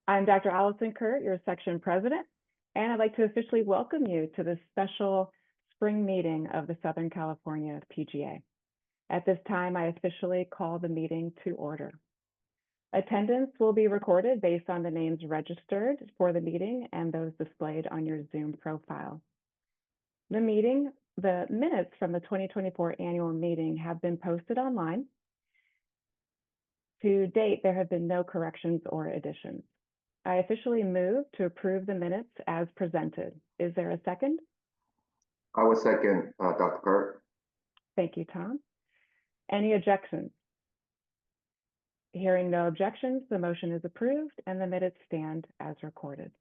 I'm Dr. Allison Kurt, your section president, and I'd like to officially welcome you to this special spring meeting of the Southern California PGA. At this time, I officially call the meeting to order. Attendance will be recorded based on the names registered for the meeting and those displayed on your Zoom profile. The minutes from the 2024 annual meeting have been posted online. To date, there have been no corrections or additions. I officially move to approve the minutes as presented. Is there a second? I would second Dr. Kurt. Thank you, Tom. Any objections? Hearing no objections, the motion is approved and the minutes stand as recorded.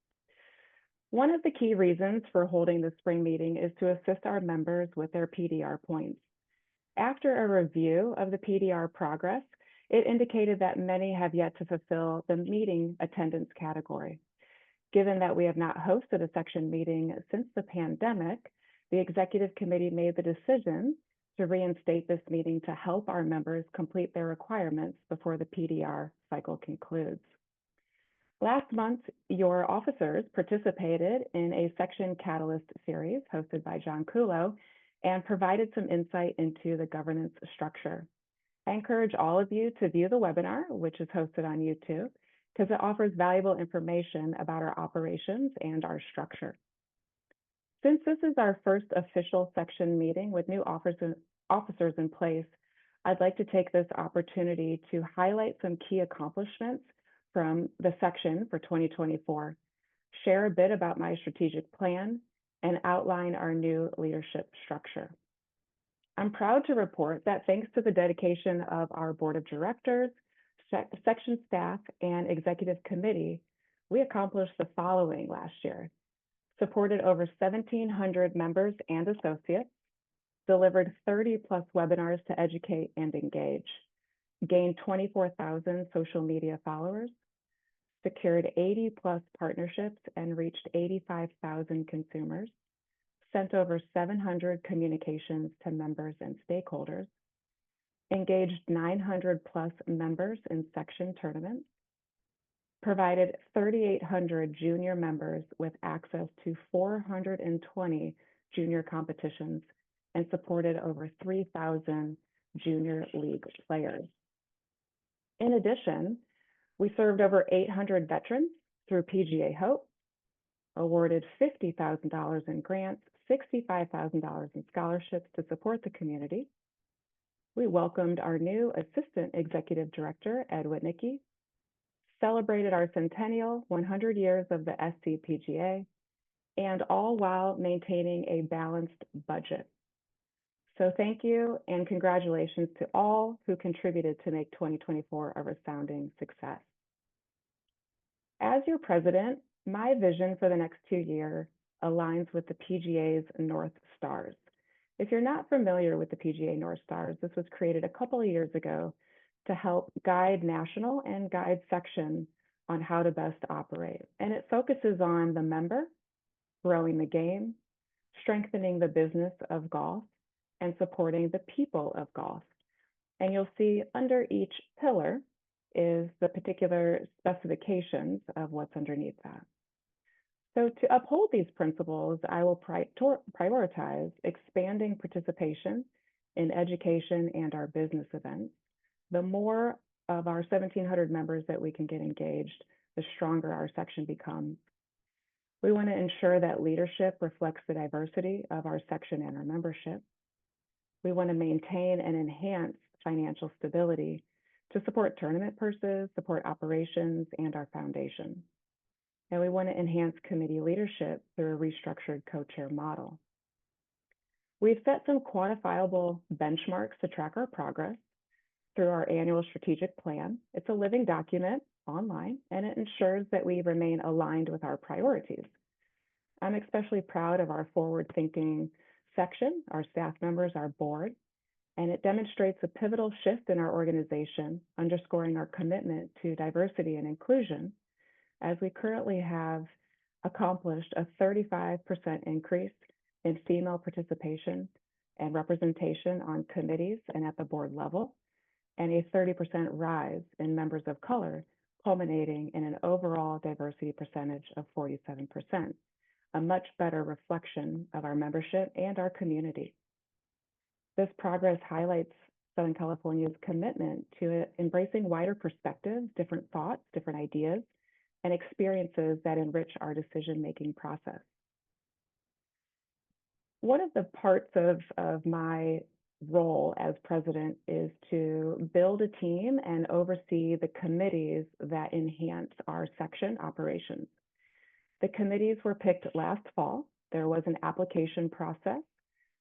One of the key reasons for holding the spring meeting is to assist our members with their PDR points. After a review of the PDR progress, it indicated that many have yet to fulfill the meeting attendance category. Given that we have not hosted a section meeting since the pandemic, the executive committee made the decision to reinstate this meeting to help our members complete their requirements before the PDR cycle concludes. Last month, your officers participated in a section catalyst series hosted by John Kulo and provided some insight into the governance structure. I encourage all of you to view the webinar, which is hosted on YouTube, because it offers valuable information about our operations and our structure. Since this is our first official section meeting with new officers in place, I'd like to take this opportunity to highlight some key accomplishments from the section for 2024, share a bit about my strategic plan, and outline our new leadership structure. I'm proud to report that thanks to the dedication of our board of directors, section staff, and executive committee, we accomplished the following last year: supported over 1,700 members and associates, delivered 30+ webinars to educate and engage, gained 24,000 social media followers, secured 80+ partnerships and reached 85,000 consumers, sent over 700 communications to members and stakeholders, engaged 900+ members in section tournaments, provided 3,800 junior members with access to 420 junior competitions, and supported over 3,000 junior league players. In addition, we served over 800 veterans through PGA Hope, awarded $50,000 in grants, $65,000 in scholarships to support the community. We welcomed our new Assistant Executive Director, Ed Whitnicki, celebrated our centennial 100 years of the SCPGA, and all while maintaining a balanced budget. So thank you and congratulations to all who contributed to make 2024 a resounding success. As your president, my vision for the next 2 years aligns with the PGA's North Stars. If you're not familiar with the PGA North Stars, this was created a couple of years ago to help guide national and guide section on how to best operate. And it focuses on the member, growing the game, strengthening the business of golf, and supporting the people of golf. And you'll see under each pillar is the particular specifications of what's underneath that. So to uphold these principles, I will prioritize expanding participation in education and our business events. The more of our 1,700 members that we can get engaged, the stronger our section becomes. We want to ensure that leadership reflects the diversity of our section and our membership. We want to maintain and enhance financial stability to support tournament purses, support operations, and our foundation. And we want to enhance committee leadership through a restructured co-chair model. We've set some quantifiable benchmarks to track our progress through our annual strategic plan. It's a living document online, and it ensures that we remain aligned with our priorities. I'm especially proud of our forward-thinking section, our staff members, our board, and it demonstrates a pivotal shift in our organization, underscoring our commitment to diversity and inclusion, as we currently have accomplished a 35% increase in female participation and representation on committees and at the board level, and a 30% rise in members of color, culminating in an overall diversity diversity percentage of 47%, a much better reflection of our membership and our community. This progress highlights Southern California's commitment to embracing wider perspectives, different thoughts, different ideas, and experiences that enrich our decision-making process. One of the parts of my role as president is to build a team and oversee the committees that enhance our section operations. The committees were picked last fall. There was an application process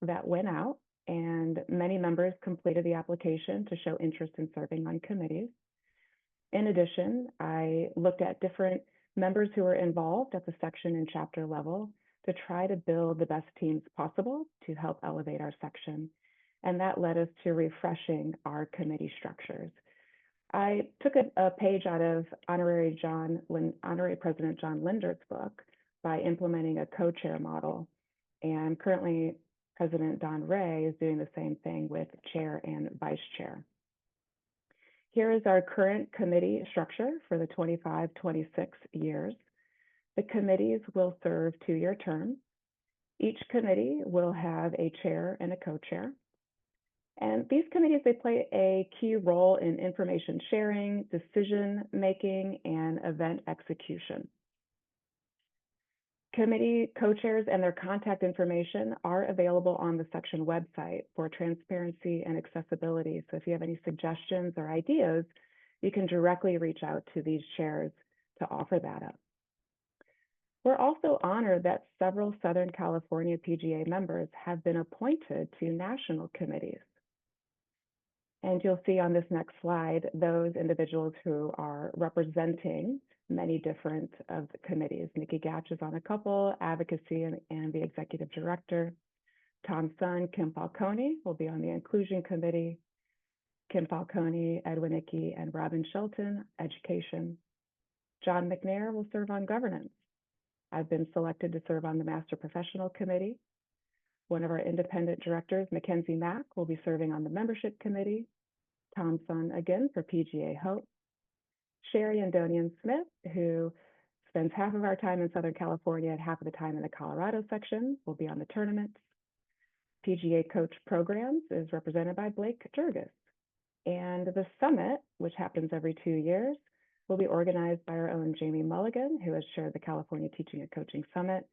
that went out, and many members completed the application to show interest in serving on committees. In addition, I looked at different members who were involved at the section and chapter level to try to build the best teams possible to help elevate our section. And that led us to refreshing our committee structures. I took a page out of Honorary President John Lindert's book by implementing a co-chair model. And currently, President Don Ray is doing the same thing with chair and vice chair. Here is our current committee structure for the 25-26 years. The committees will serve 2-year terms. Each committee will have a chair and a co-chair. And these committees, they play a key role in information sharing, decision making, and event execution. Committee co-chairs and their contact information are available on the section website for transparency and accessibility. So if you have any suggestions or ideas, you can directly reach out to these chairs to offer that up. We're also honored that several Southern California PGA members have been appointed to national committees. And you'll see on this next slide, those individuals who are representing many different of the committees. Nikki Gatch is on a couple, advocacy and the executive director. Tom Sun, Kim Falcone will be on the inclusion committee. Kim Falcone, Edwin Ickey, and Robin Shelton, education. John McNair will serve on governance. I've been selected to serve on the master professional committee. One of our independent directors, Mackenzie Mack, will be serving on the membership committee. Tom Sun again for PGA Hope. Sherry Andonian Smith, who spends half of our time in Southern California and half of the time in the Colorado section, will be on the tournaments. PGA Coach Programs is represented by Blake Jurgis. And the summit, which happens every 2 years, will be organized by our own Jamie Mulligan, who has chaired the California Teaching and Coaching Summit,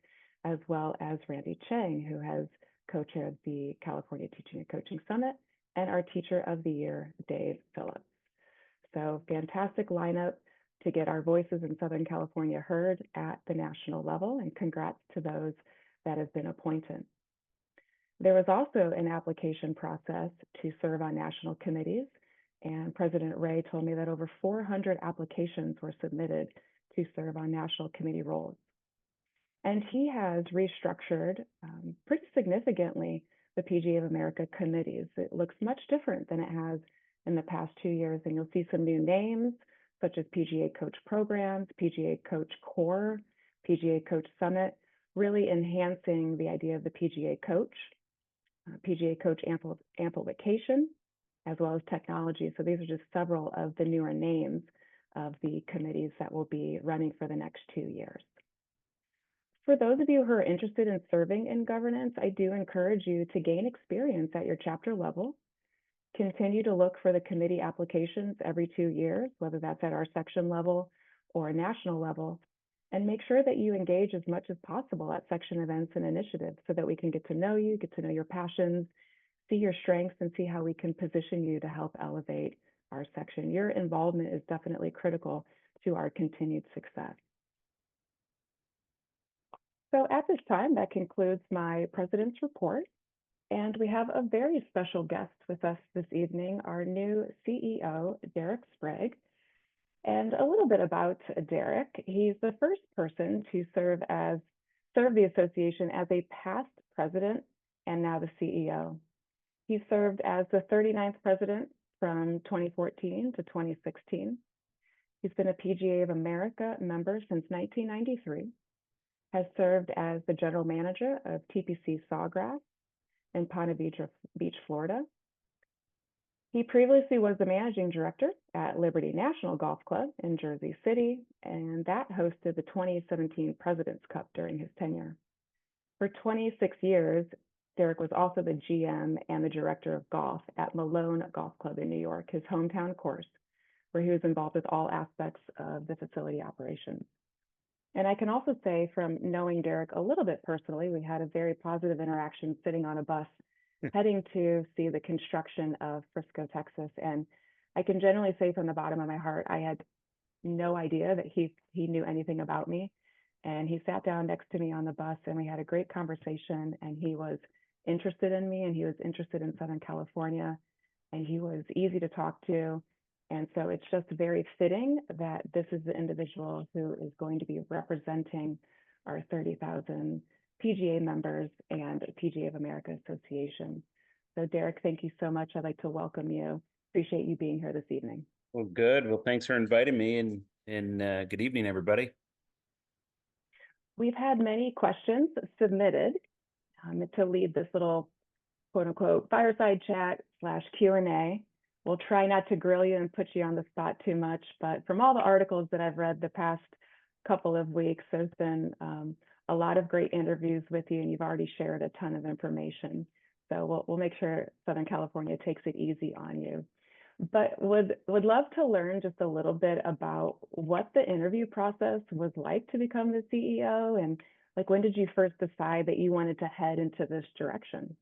as well as Randy Chang, who has co-chaired the California Teaching and Coaching Summit, and our Teacher of the Year, Dave Phillips. So fantastic lineup to get our voices in Southern California heard at the national level, and congrats to those that have been appointed. There was also an application process to serve on national committees, and President Ray told me that over 400 applications were submitted to serve on national committee roles. And he has restructured pretty significantly the PGA of America committees. It looks much different than it has in the past 2 years, and you'll see some new names such as PGA Coach Programs, PGA Coach Core, PGA Coach Summit, really enhancing the idea of the PGA Coach, PGA Coach Amplification, as well as technology. So these are just several of the newer names of the committees that will be running for the next 2 years. For those of you who are interested in serving in governance, I do encourage you to gain experience at your chapter level. Continue to look for the committee applications every 2 years, whether that's at our section level or a national level, and make sure that you engage as much as possible at section events and initiatives so that we can get to know you, get to know your passions, see your strengths, and see how we can position you to help elevate our section. Your involvement is definitely critical to our continued success. So at this time, that concludes my president's report. And we have a very special guest with us this evening, our new CEO, Derek Sprague. And a little bit about Derek. He's the first person to serve the association as a past president and now the CEO. He served as the 39th president from 2014 to 2016. He's been a PGA of America member since 1993, has served as the general manager of TPC Sawgrass in Ponte Vedra Beach, Florida. He previously was the managing director at Liberty National Golf Club in Jersey City, and that hosted the 2017 President's Cup during his tenure. For 26 years, Derek was also the GM and the director of golf at Malone Golf Club in New York, his hometown course, where he was involved with all aspects of the facility operations. And I can also say from knowing Derek a little bit personally, we had a very positive interaction sitting on a bus heading to see the construction of Frisco, Texas. And I can generally say from the bottom of my heart, I had no idea that he knew anything about me. And he sat down next to me on the bus and we had a great conversation, and he was interested in me and he was interested in Southern California and he was easy to talk to. And so it's just very fitting that this is the individual who is going to be representing our 30,000 PGA members and PGA of America Association. So Derek, thank you so much. I'd like to welcome you. Appreciate you being here this evening. Well, good. Well, thanks for inviting me, and good evening, everybody. We've had many questions submitted to lead this little quote unquote fireside chat / Q&A. We'll try not to grill you and put you on the spot too much, but from all the articles that I've read the past couple of weeks, there's been a lot of great interviews with you, and you've already shared a ton of information. So we'll make sure Southern California takes it easy on you. But would love to learn just a little bit about what the interview process was like to become the CEO, and like when did you first decide that you wanted to head into this direction?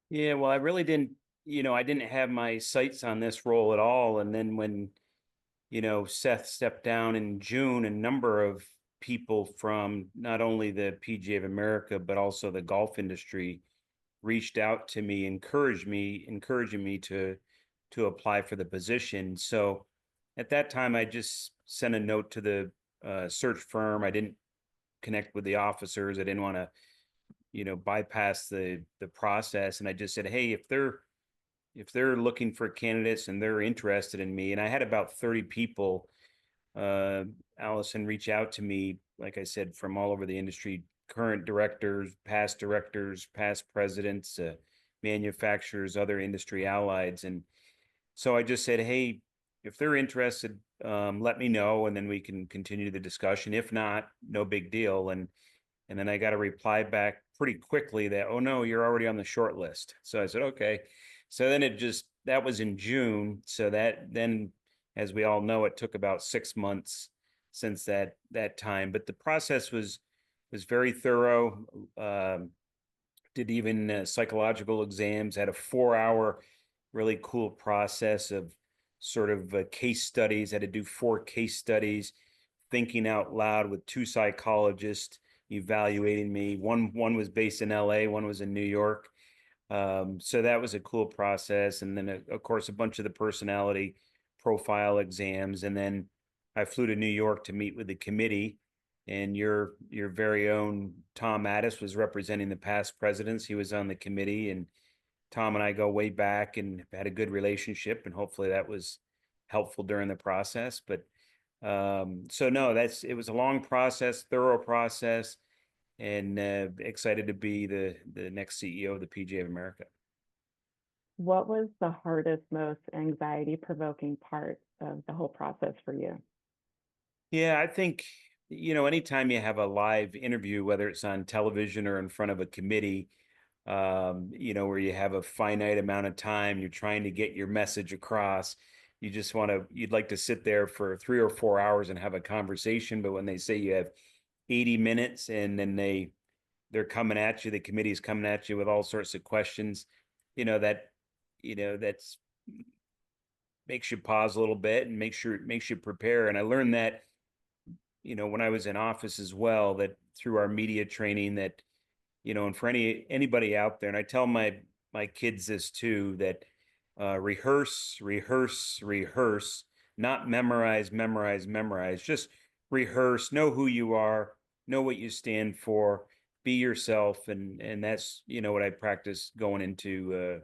Yeah, well, I really didn't, I didn't have my sights on this role at all. And then when, Seth stepped down in June, a number of people from not only the PGA of America, but also the golf industry reached out to me, encouraging me to apply for the position. So at that time, I just sent a note to the search firm. I didn't connect with the officers. I didn't want to, bypass the process. And I just said, hey, if they're looking for candidates and they're interested in me, and I had about 30 people, Allison, reach out to me, like I said, from all over the industry, current directors, past presidents, manufacturers, other industry allies. And so I just said, hey, if they're interested, let me know, and then we can continue the discussion. If not, no big deal. And then I got a reply back pretty quickly that, oh no, you're already on the short list. So I said, okay. So then that was in June. So then, as we all know, it took about 6 months since that time. But the process was very thorough. Did even psychological exams, had a 4-hour really cool process of sort of case studies. Had to do 4 case studies, thinking out loud with 2 psychologists evaluating me. One was based in LA, one was in New York. So that was a cool process. And then of course, a bunch of the personality profile exams. And then I flew to New York to meet with the committee, and your very own Tom Addis was representing the past presidents. He was on the committee, and Tom and I go way back and had a good relationship, and hopefully that was helpful during the process. But so no, it was a long process, thorough process, and excited to be the next CEO of the PGA of America. What was the hardest, most anxiety provoking part of the whole process for you? Yeah, I think, anytime you have a live interview, whether it's on television or in front of a committee, where you have a finite amount of time, you're trying to get your message across. You'd like to sit there for 3 or 4 hours and have a conversation. But when they say you have 80 minutes and then they're coming at you, the committee is coming at you with all sorts of questions, that's makes you pause a little bit and makes you prepare. And I learned that, when I was in office as well, that through our media training, that, and for anybody out there, and I tell my kids this too, that rehearse, not memorize, just rehearse, know who you are, know what you stand for, be yourself. And that's, what I practiced going into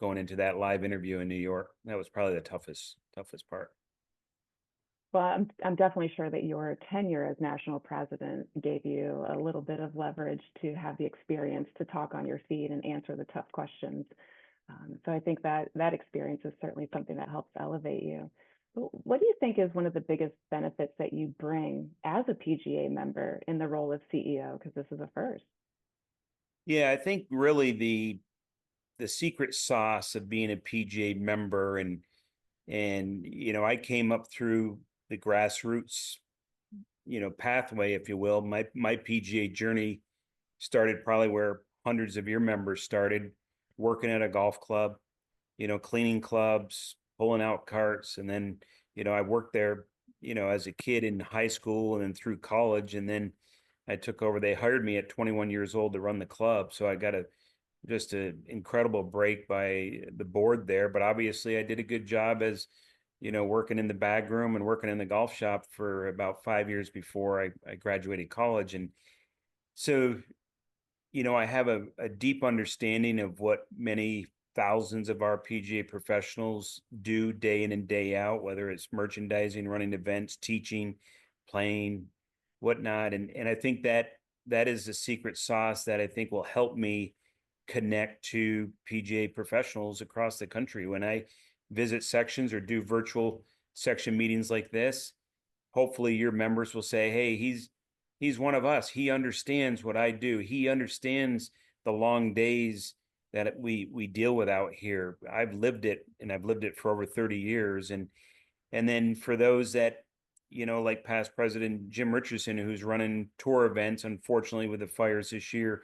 that live interview in New York. That was probably the toughest part. Well, I'm definitely sure that your tenure as national president gave you a little bit of leverage to have the experience to talk on your feet and answer the tough questions. So I think that that experience is certainly something that helps elevate you. What do you think is one of the biggest benefits that you bring as a PGA member in the role of CEO? Because this is a first. Yeah, I think really the secret sauce of being a PGA member, and I came up through the grassroots pathway, if you will. My PGA journey started probably where hundreds of your members started, working at a golf club, cleaning clubs, pulling out carts. And then, I worked there, as a kid in high school and then through college. And then I took over. They hired me at 21 years old to run the club. So I got just an incredible break by the board there. But obviously I did a good job as, working in the bag room and working in the golf shop for about 5 years before I graduated college. And so, I have a deep understanding of what many thousands of our PGA professionals do day in and day out, whether it's merchandising, running events, teaching, playing, whatnot. And I think that is the secret sauce that I think will help me connect to PGA professionals across the country. When I visit sections or do virtual section meetings like this, hopefully your members will say, hey, he's one of us. He understands what I do. He understands the long days that we deal with out here. I've lived it, and I've lived it for over 30 years. And then for those that, like past President Jim Richardson, who's running tour events, unfortunately with the fires this year,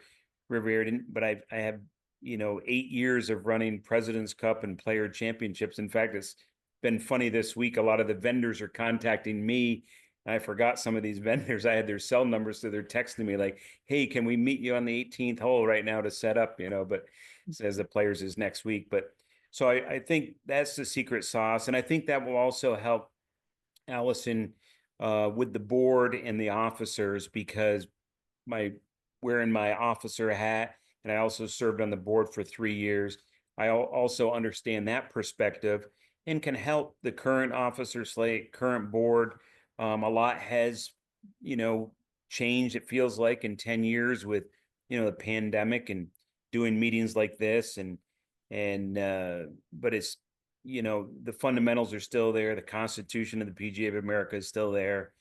Riviera didn't, but I have, 8 years of running President's Cup and Player Championships. In fact, it's been funny this week. A lot of the vendors are contacting me. I forgot some of these vendors. I had their cell numbers, so they're texting me like, hey, can we meet you on the 18th hole right now to set up, but says the Players is next week. But so I think that's the secret sauce. And I think that will also help Allison with the board and the officers, because wearing my officer hat, and I also served on the board for 3 years. I also understand that perspective and can help the current officer slate, current board. A lot has, changed, it feels like, in 10 years with, the pandemic and doing meetings like this. But it's, the fundamentals are still there. The Constitution of the PGA of America is still there.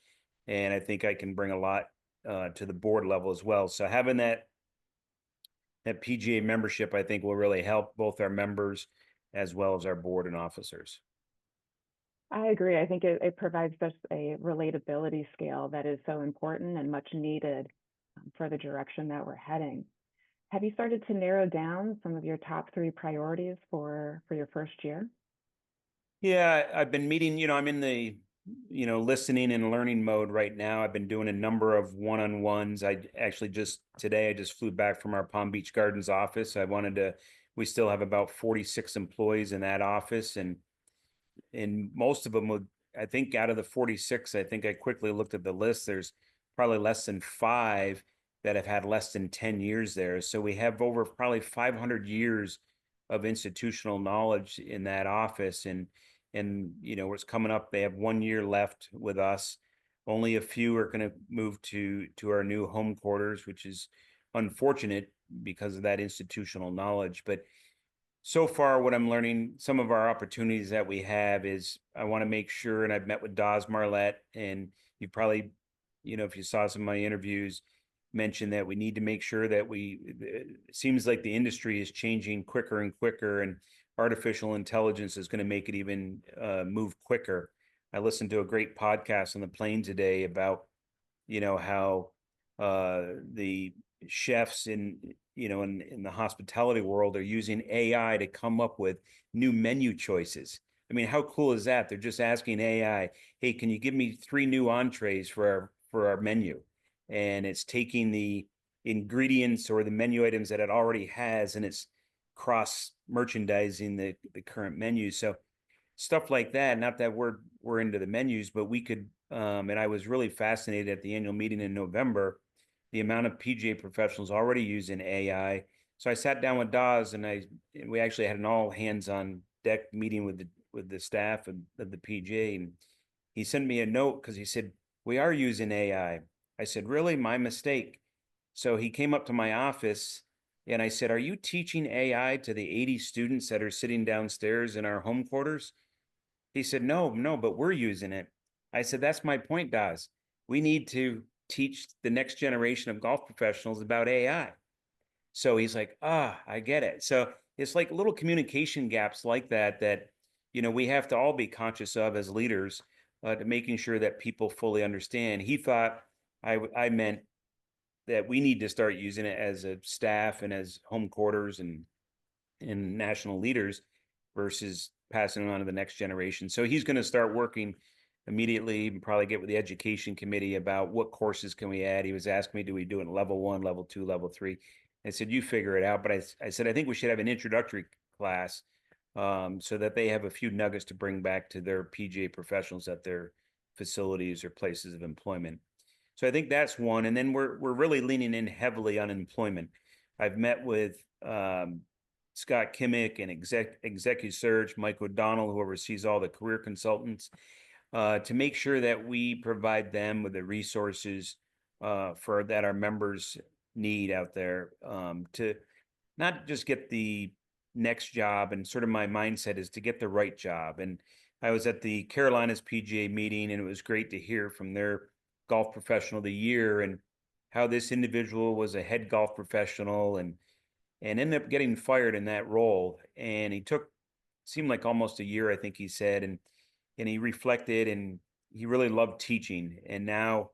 And I think I can bring a lot to the board level as well. So having that PGA membership, I think, will really help both our members as well as our board and officers. I agree. I think it provides just a relatability scale that is so important and much needed for the direction that we're heading. Have you started to narrow down some of your top 3 priorities for your first year? Yeah, I've been meeting, I'm in the, listening and learning mode right now. I've been doing a number of one-on-ones. I actually today, I just flew back from our Palm Beach Gardens office. We still have about 46 employees in that office, and most of them would, I think out of the 46, I think I quickly looked at the list, there's probably less than 5 that have had less than 10 years there. So we have over probably 500 years of institutional knowledge in that office. And what's coming up, they have 1 year left with us. Only a few are going to move to our new home quarters, which is unfortunate because of that institutional knowledge. But so far, what I'm learning, some of our opportunities that we have is I want to make sure, and I've met with Daz Marlette, and you probably, if you saw some of my interviews, mentioned that we need to make sure that it seems like the industry is changing quicker and quicker, and artificial intelligence is going to make it even move quicker. I listened to a great podcast on the plane today about, how the chefs in the hospitality world are using AI to come up with new menu choices. I mean, how cool is that? They're just asking AI, hey, can you give me 3 new entrees for our menu? And it's taking the ingredients or the menu items that it already has, and it's cross merchandising the current menu. So stuff like that, not that we're into the menus, but we could, and I was really fascinated at the annual meeting in November, the amount of PGA professionals already using AI. So I sat down with Daz, and we actually had an all hands on deck meeting with the staff of the PGA, and he sent me a note because he said, we are using AI. I said, really? My mistake. So he came up to my office And I said, are you teaching AI to the 80 students that are sitting downstairs in our home quarters? He said, no, but we're using it. I said, that's my point, Daz. We need to teach the next generation of golf professionals about AI. So he's like, I get it. So it's like little communication gaps like that, we have to all be conscious of as leaders, to making sure that people fully understand. He thought I meant that we need to start using it as a staff and as home quarters and national leaders versus passing it on to the next generation. So he's going to start working immediately and probably get with the education committee about what courses can we add. He was asking me, do we do it in level 1, level 2, level 3? I said, you figure it out. But I said, I think we should have an introductory class, so that they have a few nuggets to bring back to their PGA professionals at their facilities or places of employment. So I think that's one. And then we're really leaning in heavily on employment. I've met with Scott Kimmick and Executive Search, Mike O'Donnell, who oversees all the career consultants, to make sure that we provide them with the resources for that our members need out there, to not just get the next job. And sort of my mindset is to get the right job. And I was at the Carolinas PGA meeting, and it was great to hear from their golf professional of the year and how this individual was a head golf professional and ended up getting fired in that role. And he seemed like almost a year, I think he said, and he reflected, and he really loved teaching. And now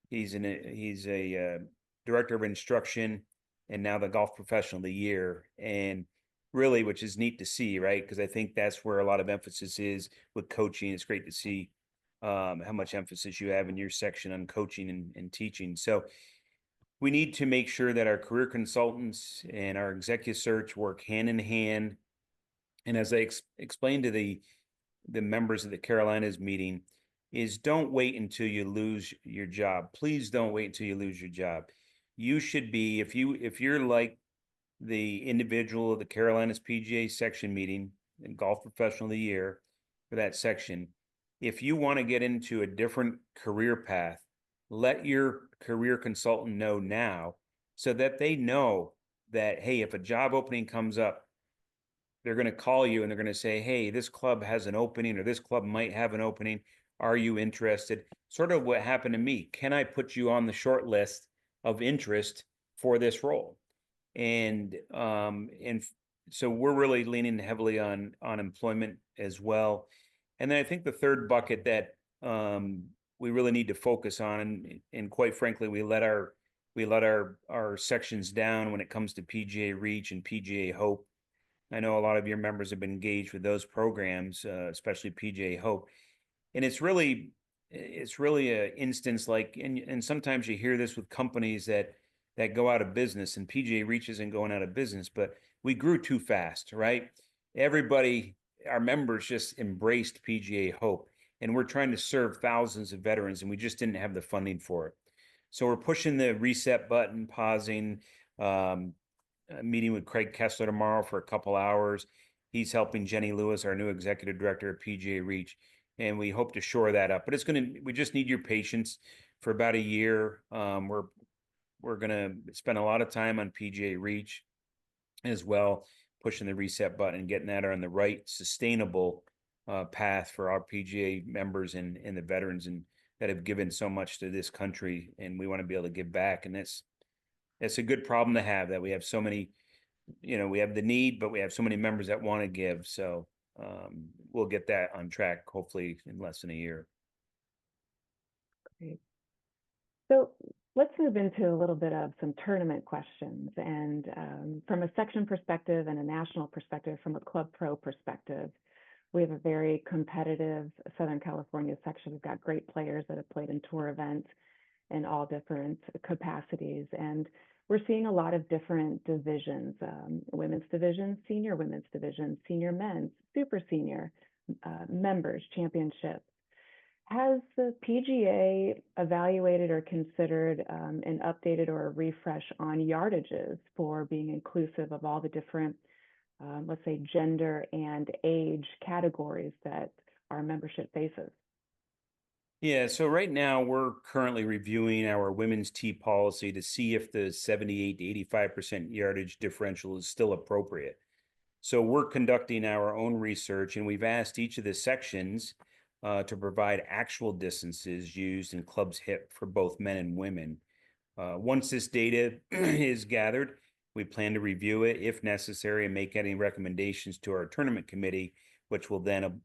he's a director of instruction, and now the golf professional of the year. And really, which is neat to see, right? Because I think that's where a lot of emphasis is with coaching. It's great to see how much emphasis you have in your section on coaching and teaching. So we need to make sure that our career consultants and our executive search work hand in hand. And as I explained to the members of the Carolinas meeting, is don't wait until you lose your job. Please don't wait until you lose your job. You should be, if you're like the individual of the Carolinas PGA section meeting and golf professional of the year for that section, if you want to get into a different career path, let your career consultant know now, so that they know that, hey, if a job opening comes up, they're going to call you and they're going to say, hey, this club has an opening, or this club might have an opening. Are you interested? Sort of what happened to me. Can I put you on the short list of interest for this role? And so we're really leaning heavily on employment as well. And then I think the third bucket that we really need to focus on, and quite frankly, we let our sections down when it comes to PGA Reach and PGA Hope. I know a lot of your members have been engaged with those programs, especially PGA Hope, and it's really an instance like, and sometimes you hear this with companies that go out of business, and PGA Reach isn't going out of business, but we grew too fast, right? Everybody, our members just embraced PGA Hope, and we're trying to serve thousands of veterans, and we just didn't have the funding for it. So we're pushing the reset button, pausing, meeting with Craig Kessler tomorrow for a couple hours. He's helping Jenny Lewis, our new executive director at PGA Reach, and we hope to shore that up. But we just need your patience for about a year. We're gonna spend a lot of time on PGA Reach as well, pushing the reset button and getting that on the right sustainable path for our PGA members and the veterans and that have given so much to this country, and we want to be able to give back. And it's a good problem to have, that we have so many, we have the need, but we have so many members that want to give. So we'll get that on track, hopefully in less than a year. Great. So let's move into a little bit of some tournament questions. And from a section perspective and a national perspective, from a Club Pro perspective, we have a very competitive Southern California section. We've got great players that have played in tour events in all different capacities. And we're seeing a lot of different divisions, women's division, senior women's division, senior men's, super senior, members, championship. Has the PGA evaluated or considered an updated or a refresh on yardages for being inclusive of all the different, let's say, gender and age categories that our membership faces? Yeah, so right now we're currently reviewing our women's tee policy to see if the 78 to 85% yardage differential is still appropriate. So we're conducting our own research, and we've asked each of the sections to provide actual distances used and clubs hit for both men and women. Once this data is gathered, we plan to review it if necessary and make any recommendations to our tournament committee, which will then,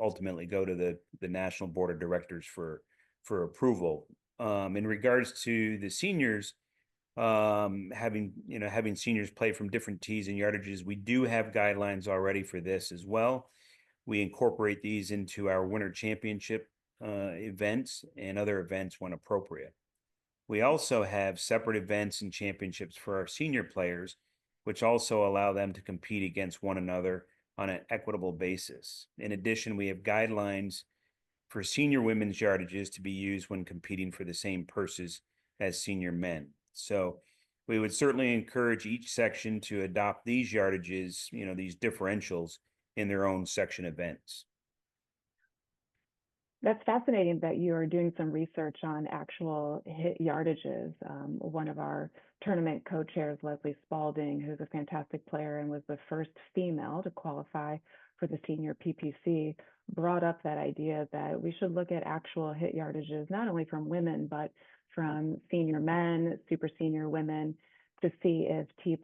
ultimately go to the National Board of Directors for approval. In regards to the seniors, having seniors play from different tees and yardages, we do have guidelines already for this as well. We incorporate these into our winter championship events and other events when appropriate. We also have separate events and championships for our senior players, which also allow them to compete against one another on an equitable basis. In addition, we have guidelines for senior women's yardages to be used when competing for the same purses as senior men. So we would certainly encourage each section to adopt these yardages, these differentials in their own section events. That's fascinating that you are doing some research on actual hit yardages. One of our tournament co-chairs, Leslie Spalding, who's a fantastic player and was the first female to qualify for the senior PPC, brought up that idea that we should look at actual hit yardages, not only from women, but from senior men, super senior women, to see if tee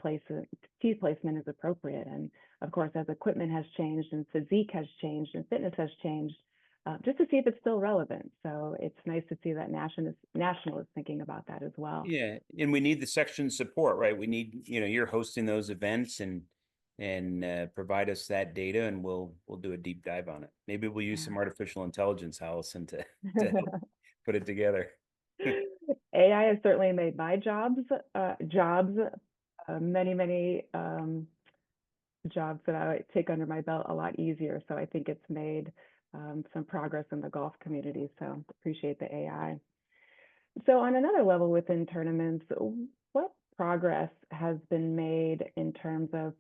placement is appropriate. And of course, as equipment has changed and physique has changed and fitness has changed, just to see if it's still relevant. So it's nice to see that National is thinking about that as well. Yeah, and we need the section support, right? We need, you're hosting those events and provide us that data, and we'll do a deep dive on it. Maybe we'll use some artificial intelligence, Allison, to help put it together. AI has certainly made my many jobs that I take under my belt a lot easier. So I think it's made some progress in the golf community. So appreciate the AI. So on another level within tournaments, what progress has been made in terms of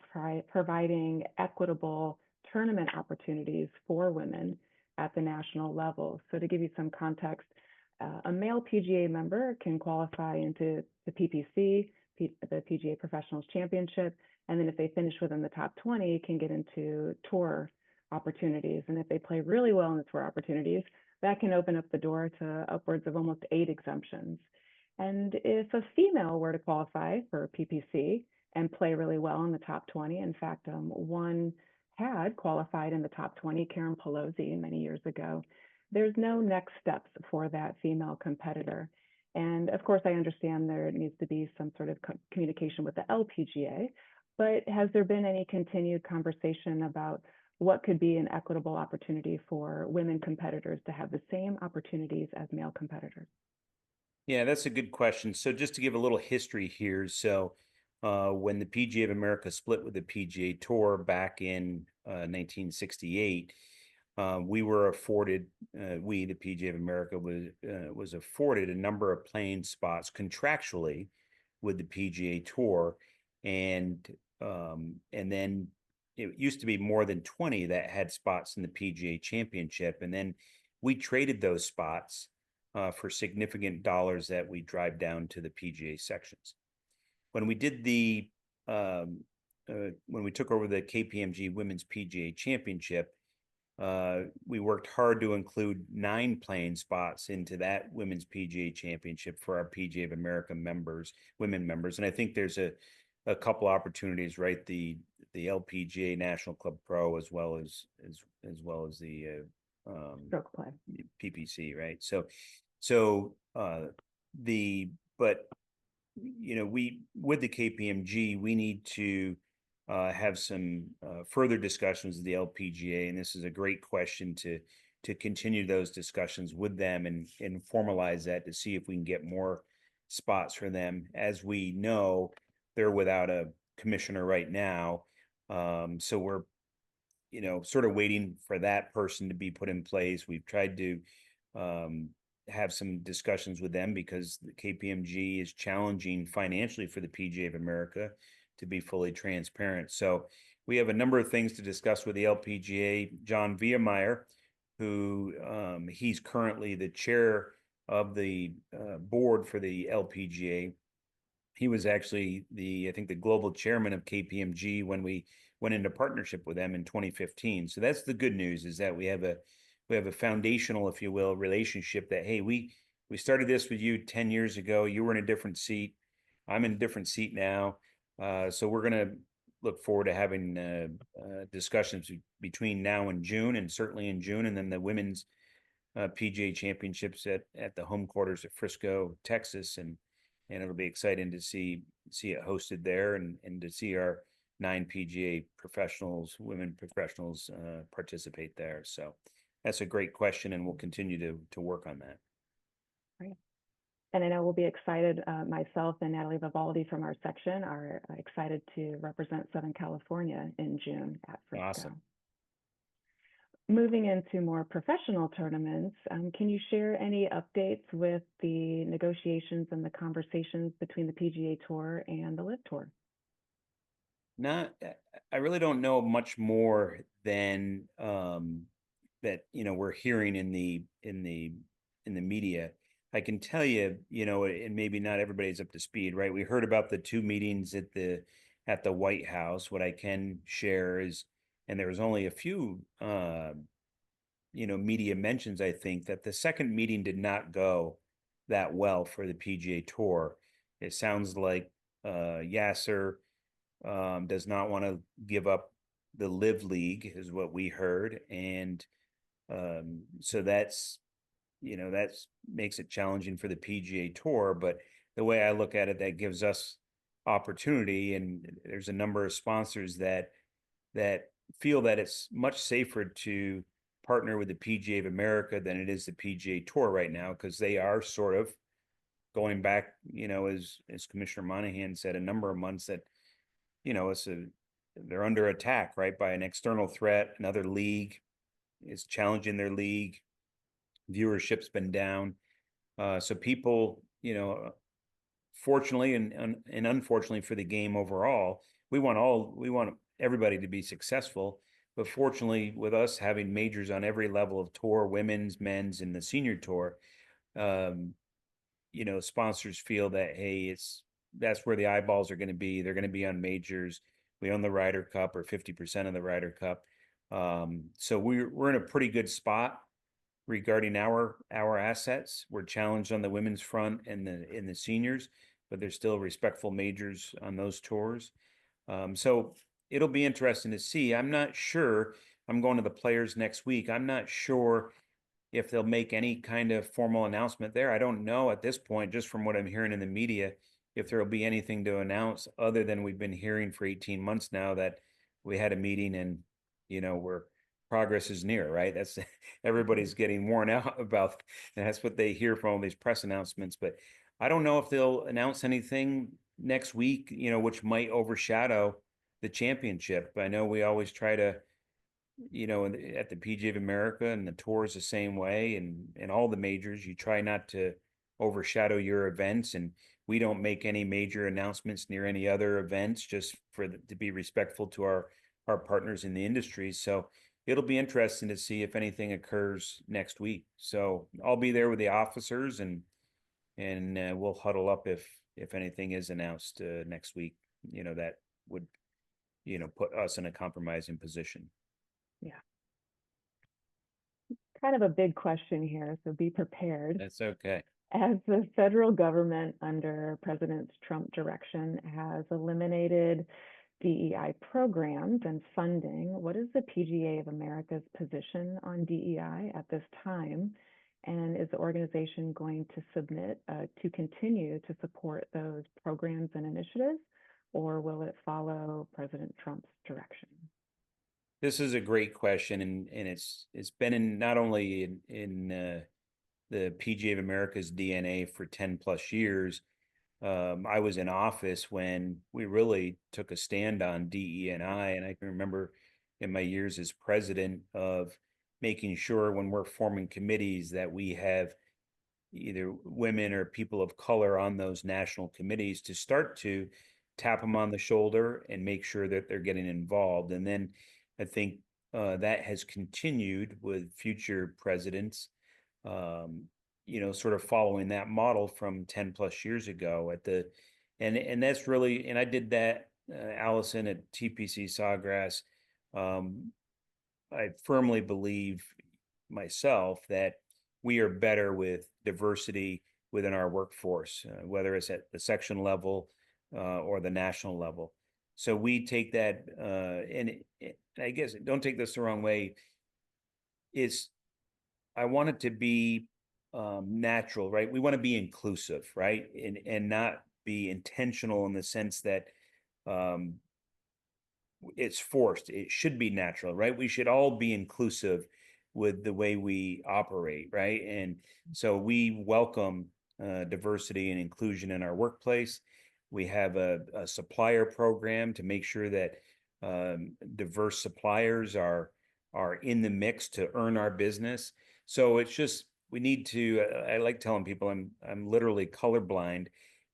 providing equitable tournament opportunities for women at the national level? So to give you some context, a male PGA member can qualify into the PPC, the PGA Professionals Championship, and then if they finish within the top 20, can get into tour opportunities. And if they play really well in the tour opportunities, that can open up the door to upwards of almost 8 exemptions. And if a female were to qualify for PPC and play really well in the top 20, in fact, one had qualified in the top 20, Karen Pelosi, many years ago, there's no next steps for that female competitor. And of course, I understand there needs to be some sort of communication with the LPGA, but has there been any continued conversation about what could be an equitable opportunity for women competitors to have the same opportunities as male competitors? Yeah, that's a good question. So just to give a little history here. So when the PGA of America split with the PGA Tour back in 1968, we were afforded, the PGA of America was afforded a number of playing spots contractually with the PGA Tour, and then it used to be more than 20 that had spots in the PGA Championship, and then we traded those spots for significant dollars that we drive down to the PGA sections. When we did when we took over the KPMG Women's PGA Championship, we worked hard to include 9 playing spots into that Women's PGA Championship for our PGA of America women members. And I think there's a couple opportunities, right? The LPGA National Club Pro as well as the Stroke play. PPC, right? But we, with the KPMG, we need to have some further discussions with the LPGA, and this is a great question to continue those discussions with them and formalize that to see if we can get more spots for them. As we know, they're without a commissioner right now, so we're sort of waiting for that person to be put in place. We've tried to have some discussions with them because the KPMG is challenging financially for the PGA of America, to be fully transparent. So we have a number of things to discuss with the LPGA. John Viemeyer, who he's currently the chair of the board for the LPGA. He was actually I think the global chairman of KPMG when we went into partnership with them in 2015. So that's the good news, is that we have a foundational, if you will, relationship that, hey, we started this with you 10 years ago. You were in a different seat. I'm in a different seat now. So we're going to look forward to having discussions between now and June, and certainly in June, and then the women's PGA championships at the home quarters of Frisco, Texas, and it'll be exciting to see it hosted there, and to see our 9 PGA professionals, women professionals, participate there. So that's a great question, and we'll continue to work on that. Great. And I know we'll be excited, myself and Natalie Vivaldi from our section are excited to represent Southern California in June at Frisco. Awesome. Moving into more professional tournaments, can you share any updates with the negotiations and the conversations between the PGA Tour and the LIV Tour? I really don't know much more than that, we're hearing in the media. I can tell you, and maybe not everybody's up to speed, right? We heard about the 2 meetings at the White House. What I can share is, and there was only a few, media mentions, I think, that the second meeting did not go that well for the PGA Tour. It sounds like Yasser does not want to give up the LIV League, is what we heard, and so that's makes it challenging for the PGA Tour. But the way I look at it, that gives us opportunity, and there's a number of sponsors that feel that it's much safer to partner with the PGA of America than it is the PGA Tour right now, because they are sort of going back, as Commissioner Monahan said, a number of months, that they're under attack, right, by an external threat. Another league is challenging their league. Viewership's been down. So people, fortunately and unfortunately for the game overall, we want everybody to be successful. But fortunately, with us having majors on every level of tour, women's, men's, and the senior tour, sponsors feel that, hey, that's where the eyeballs are going to be. They're going to be on majors. We own the Ryder Cup, or 50% of the Ryder Cup. So we're in a pretty good spot regarding our assets. We're challenged on the women's front and in the seniors, but there's still respectful majors on those tours. So it'll be interesting to see. I'm not sure. I'm going to the Players next week. I'm not sure if they'll make any kind of formal announcement there. I don't know at this point, just from what I'm hearing in the media, if there will be anything to announce, other than we've been hearing for 18 months now that we had a meeting and, we're progress is near, right? That's everybody's getting worn out about, and that's what they hear from all these press announcements. But I don't know if they'll announce anything next week, which might overshadow the championship. I know we always try to, at the PGA of America and the tours the same way, and all the majors, you try not to overshadow your events, and we don't make any major announcements near any other events, just to be respectful to our partners in the industry. So it'll be interesting to see if anything occurs next week. So I'll be there with the officers, and we'll huddle up if anything is announced next week, that would, put us in a compromising position. Yeah. Kind of a big question here, so be prepared. That's okay. As the federal government under President Trump's direction has eliminated DEI programs and funding, what is the PGA of America's position on DEI at this time? And is the organization going to submit to continue to support those programs and initiatives, or will it follow President Trump's direction? This is a great question, and it's been in not only in the PGA of America's DNA for 10 plus years. I was in office when we really took a stand on DE&I, and I can remember in my years as president of making sure when we're forming committees that we have either women or people of color on those national committees, to start to tap them on the shoulder and make sure that they're getting involved. And then I think that has continued with future presidents, sort of following that model from 10 plus years ago and that's really, and I did that, Allison, at TPC Sawgrass. I firmly believe myself that we are better with diversity within our workforce, whether it's at the section level or the national level. So we take that, and I guess, don't take this the wrong way. I want it to be natural, right? We want to be inclusive, right? And not be intentional in the sense that um, it's forced. It should be natural, right? We should all be inclusive with the way we operate, right? And so we welcome diversity and inclusion in our workplace. We have a supplier program to make sure that diverse suppliers are in the mix to earn our business. So it's just, we need to. I like telling people I'm literally colorblind,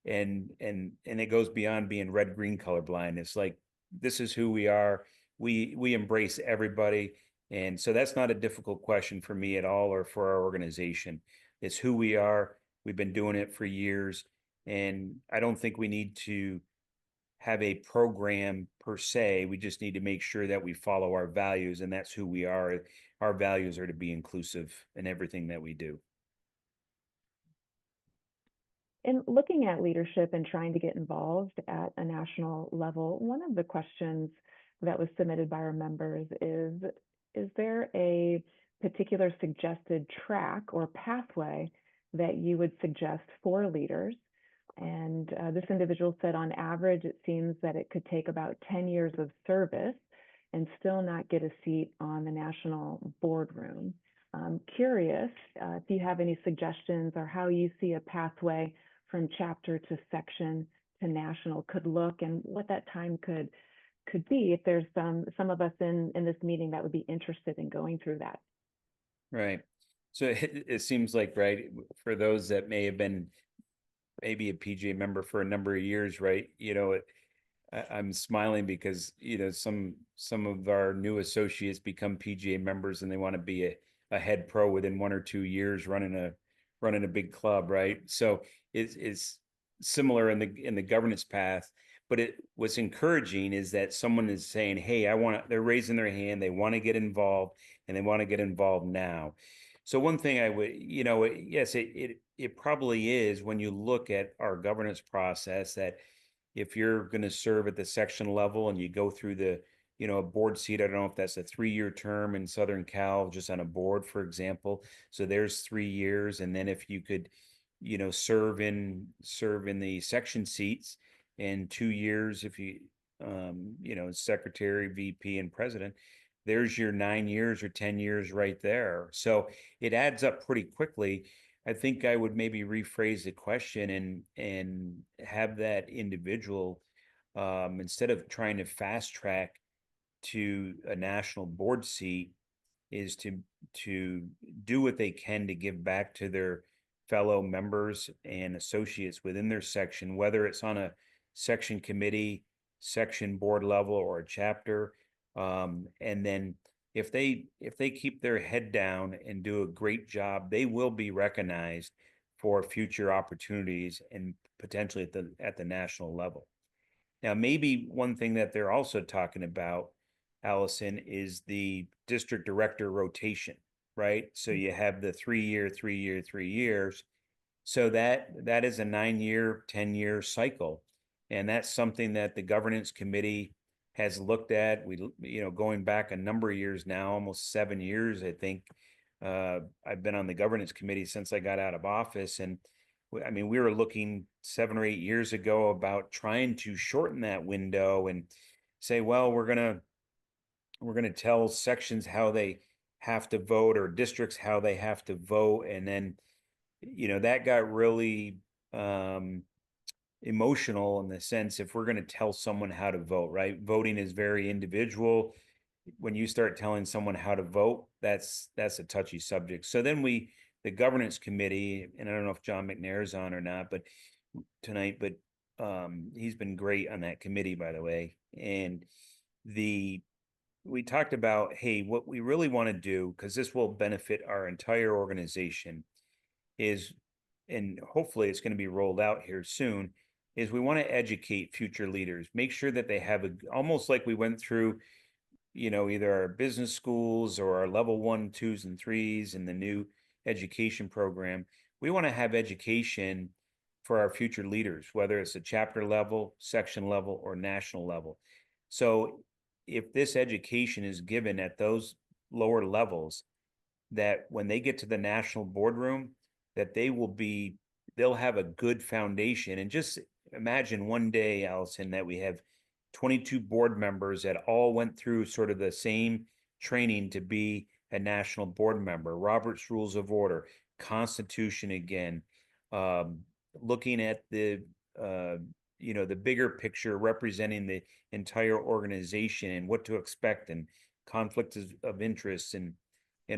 and it goes beyond being red green colorblind. It's like, this is who we are. We embrace everybody. And so that's not a difficult question for me at all, or for our organization. It's who we are. We've been doing it for years. And I don't think we need to have a program per se. We just need to make sure that we follow our values, and that's who we are. Our values are to be inclusive in everything that we do. In looking at leadership and trying to get involved at a national level, one of the questions that was submitted by our members is there a particular suggested track or pathway that you would suggest for leaders? And this individual said, on average, it seems that it could take about 10 years of service and still not get a seat on the national boardroom. I'm curious if you have any suggestions or how you see a pathway from chapter to section to national could look, and what that time could be, if there's some of us in this meeting that would be interested in going through that. Right. So it seems like, right, for those that may have been maybe a PGA member for a number of years, right? I'm smiling because, some of our new associates become PGA members and they want to be a head pro within 1 or 2 years running a big club, right? So it's similar in the governance path. But what's encouraging is that someone is saying, hey, they're raising their hand, they want to get involved, and they want to get involved now. So one thing I would, yes, it probably is, when you look at our governance process, that if you're going to serve at the section level and you go through a board seat, I don't know if that's a 3-year term in Southern Cal, just on a board, for example. So there's 3 years. And then if you could, serve in the section seats, and 2 years if you, secretary, VP, and president, there's your 9 years or 10 years right there. So it adds up pretty quickly. I think I would maybe rephrase the question and have that individual, instead of trying to fast track to a national board seat, is to do what they can to give back to their fellow members and associates within their section, whether it's on a section committee, section board level, or a chapter. And then if they keep their head down and do a great job, they will be recognized for future opportunities, and potentially at the national level. Now, maybe one thing that they're also talking about, Allison, is the district director rotation, right? So you have the 3-year, 3-year, 3 years. So that is a 9-year, 10-year cycle. And that's something that the governance committee has looked at. Going back a number of years now, almost 7 years, I think. I've been on the governance committee since I got out of office. And we were looking 7 or 8 years ago about trying to shorten that window and say, well, we're gonna tell sections how they have to vote, or districts how they have to vote. And then, that got really emotional, in the sense, if we're going to tell someone how to vote, right? Voting is very individual. When you start telling someone how to vote, that's a touchy subject. So then the governance committee, and I don't know if John McNair's on or not, but tonight, but he's been great on that committee, by the way. And we talked about, hey, what we really want to do, because this will benefit our entire organization, is, and hopefully it's going to be rolled out here soon, is we want to educate future leaders, make sure that they have almost like we went through, either our business schools or our level 1, 2s, and 3s and the new education program. We want to have education for our future leaders, whether it's a chapter level, section level, or national level. So if this education is given at those lower levels, that when they get to the national boardroom, that they'll have a good foundation. And just imagine one day, Allison, that we have 22 board members that all went through sort of the same training to be a national board member, Robert's Rules of Order, Constitution again, looking at the bigger picture, representing the entire organization and what to expect, and conflict of interest, and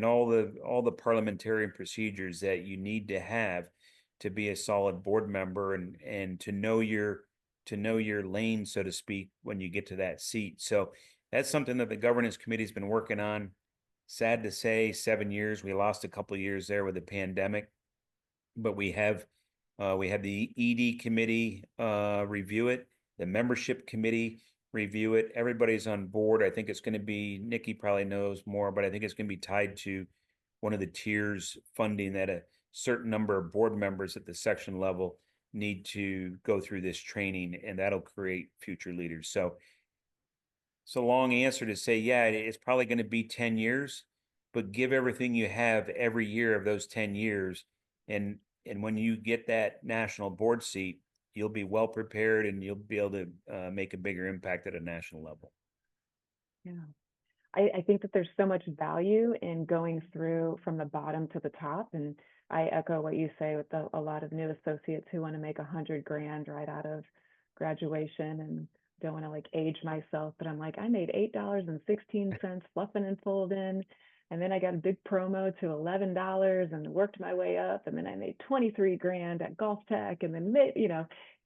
all the parliamentarian procedures that you need to have to be a solid board member, and to know your lane, so to speak, when you get to that seat. So that's something that the governance committee has been working on. Sad to say, 7 years. We lost a couple of years there with the pandemic, but we have the ED committee review it, the membership committee review it. Everybody's on board. I think it's going to be, Nikki probably knows more, but I think it's going to be tied to one of the tiers funding that a certain number of board members at the section level need to go through this training, and that'll create future leaders. So it's a long answer to say, yeah, it's probably going to be 10 years, but give everything you have every year of those 10 years. And when you get that national board seat, you'll be well prepared, and you'll be able to make a bigger impact at a national level. Yeah. I think that there's so much value in going through from the bottom to the top. And I echo what you say with a lot of new associates who want to make $100,000 right out of graduation, and don't want to like age myself, but I'm like, I made $8.16 fluffing and folding. And then I got a big promo to $11 and worked my way up. And then I made $23,000 at Golf Tech, and then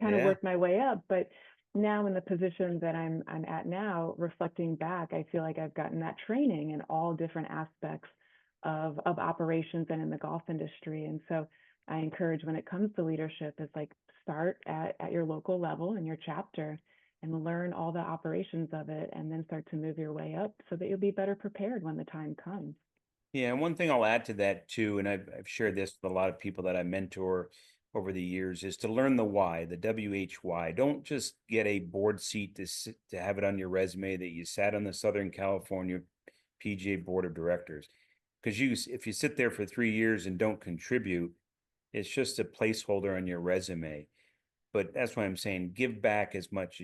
kind of worked my way up. But now in the position that I'm at now, reflecting back, I feel like I've gotten that training in all different aspects of operations and in the golf industry. And so I encourage, when it comes to leadership, is like, start at your local level in your chapter and learn all the operations of it, and then start to move your way up so that you'll be better prepared when the time comes. Yeah, and one thing I'll add to that too, and I've shared this with a lot of people that I mentor over the years, is to learn the why, the WHY. Don't just get a board seat to have it on your resume that you sat on the Southern California PGA Board of Directors. Because if you sit there for 3 years and don't contribute, it's just a placeholder on your resume. But that's why I'm saying, give back as much,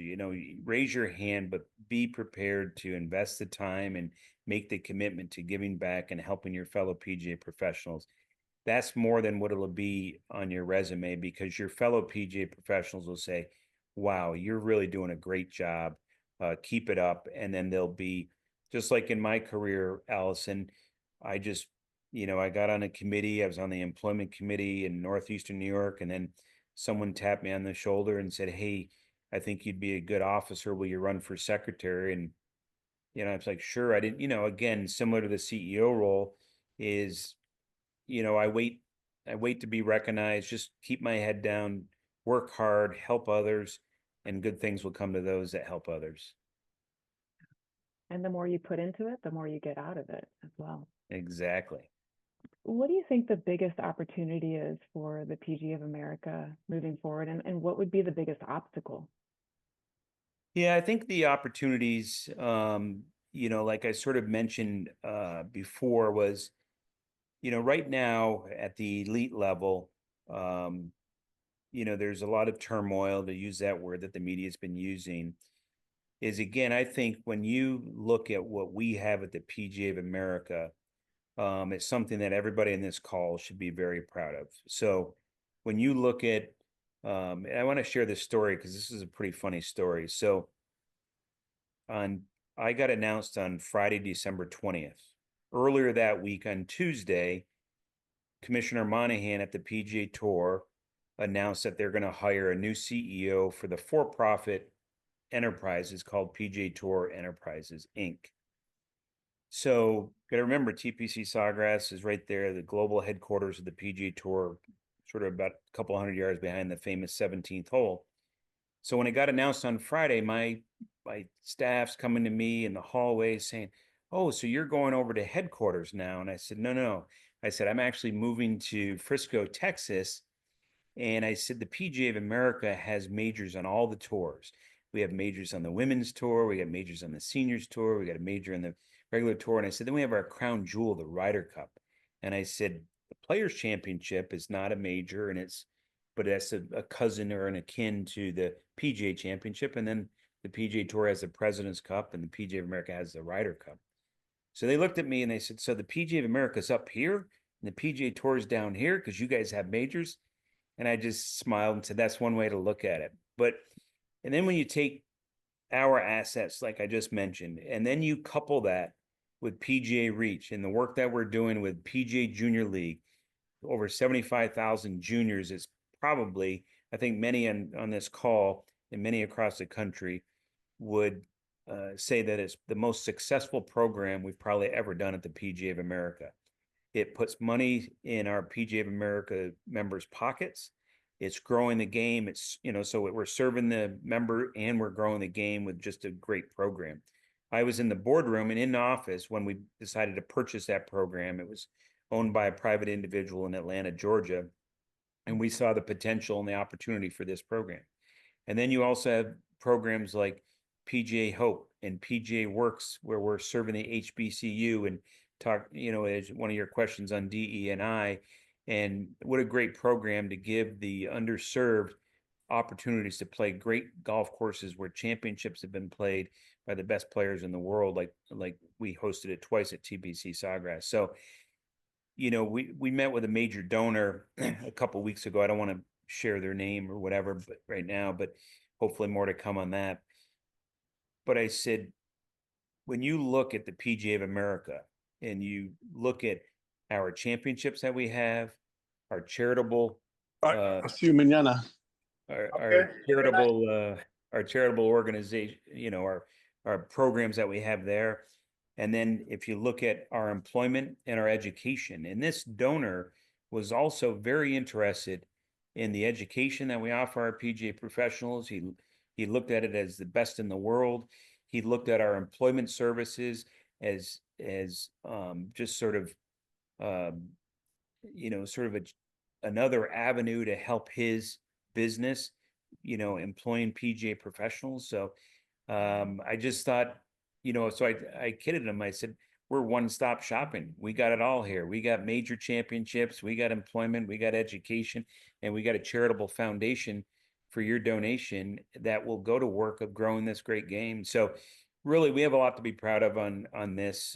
raise your hand, but be prepared to invest the time and make the commitment to giving back and helping your fellow PGA professionals. That's more than what it'll be on your resume, because your fellow PGA professionals will say, wow, you're really doing a great job. Keep it up. And then they'll be, just like in my career, Allison, I just, I got on a committee. I was on the employment committee in Northeastern New York, and then someone tapped me on the shoulder and said, hey, I think you'd be a good officer. Will you run for secretary? And, I was like, sure. I didn't, again, similar to the CEO role is, I wait to be recognized, just keep my head down, work hard, help others, and good things will come to those that help others. And the more you put into it, the more you get out of it as well. Exactly. What do you think the biggest opportunity is for the PGA of America moving forward, and what would be the biggest obstacle? Yeah, I think the opportunities, like I sort of mentioned before, was, right now at the elite level, there's a lot of turmoil, to use that word that the media's been using. Is, again, I think when you look at what we have at the PGA of America, it's something that everybody in this call should be very proud of. So when you look at, and I want to share this story because this is a pretty funny story. So I got announced on Friday, December 20th. Earlier that week on Tuesday, Commissioner Monahan at the PGA Tour announced that they're going to hire a new CEO for the for-profit enterprises called PGA Tour Enterprises, Inc. So gotta remember TPC Sawgrass is right there, the global headquarters of the PGA Tour, sort of about a couple hundred yards behind the famous 17th hole. So when it got announced on Friday, my staff's coming to me in the hallway saying, "Oh, so you're going over to headquarters now?" And I said, "No, no." I said, "I'm actually moving to Frisco, Texas." And I said, "The PGA of America has majors on all the tours. We have majors on the women's tour. We got majors on the seniors tour. We got a major on the regular tour." And I said, "Then we have our crown jewel, the Ryder Cup." And I said, "The Players Championship is not a major, but that's a cousin or an akin to the PGA Championship. And then the PGA Tour has the President's Cup, and the PGA of America has the Ryder Cup." So they looked at me and they said, "So the PGA of America's up here, and the PGA Tour is down here because you guys have majors?" And I just smiled and said, "That's one way to look at it." And then when you take our assets, like I just mentioned, and then you couple that with PGA Reach and the work that we're doing with PGA Junior League, over 75,000 juniors is probably, I think many on this call and many across the country would say that it's the most successful program we've probably ever done at the PGA of America. It puts money in our PGA of America members' pockets. It's growing the game. So we're serving the member and we're growing the game with just a great program. I was in the boardroom and in the office when we decided to purchase that program. It was owned by a private individual in Atlanta, Georgia, and we saw the potential and the opportunity for this program. And then you also have programs like PGA Hope and PGA Works, where we're serving the HBCU and talk, as one of your questions on DE&I. And what a great program to give the underserved opportunities to play great golf courses where championships have been played by the best players in the world, like we hosted it twice at TPC Sawgrass. So, we met with a major donor a couple weeks ago. I don't want to share their name or whatever, but right now, but hopefully more to come on that. But I said, when you look at the PGA of America and you look at our championships that we have, our charitable, uh, See you mañana. our charitable organization, our programs that we have there. And then if you look at our employment and our education, and this donor was also very interested in the education that we offer our PGA professionals. He looked at it as the best in the world. He looked at our employment services as just sort of another avenue to help his business, employing PGA professionals. So I just thought, so I kidded him. I said, "We're one-stop shopping. We got it all here. We got major championships, we got employment, we got education, and we got a charitable foundation for your donation that will go to work of growing this great game." So really, we have a lot to be proud of on this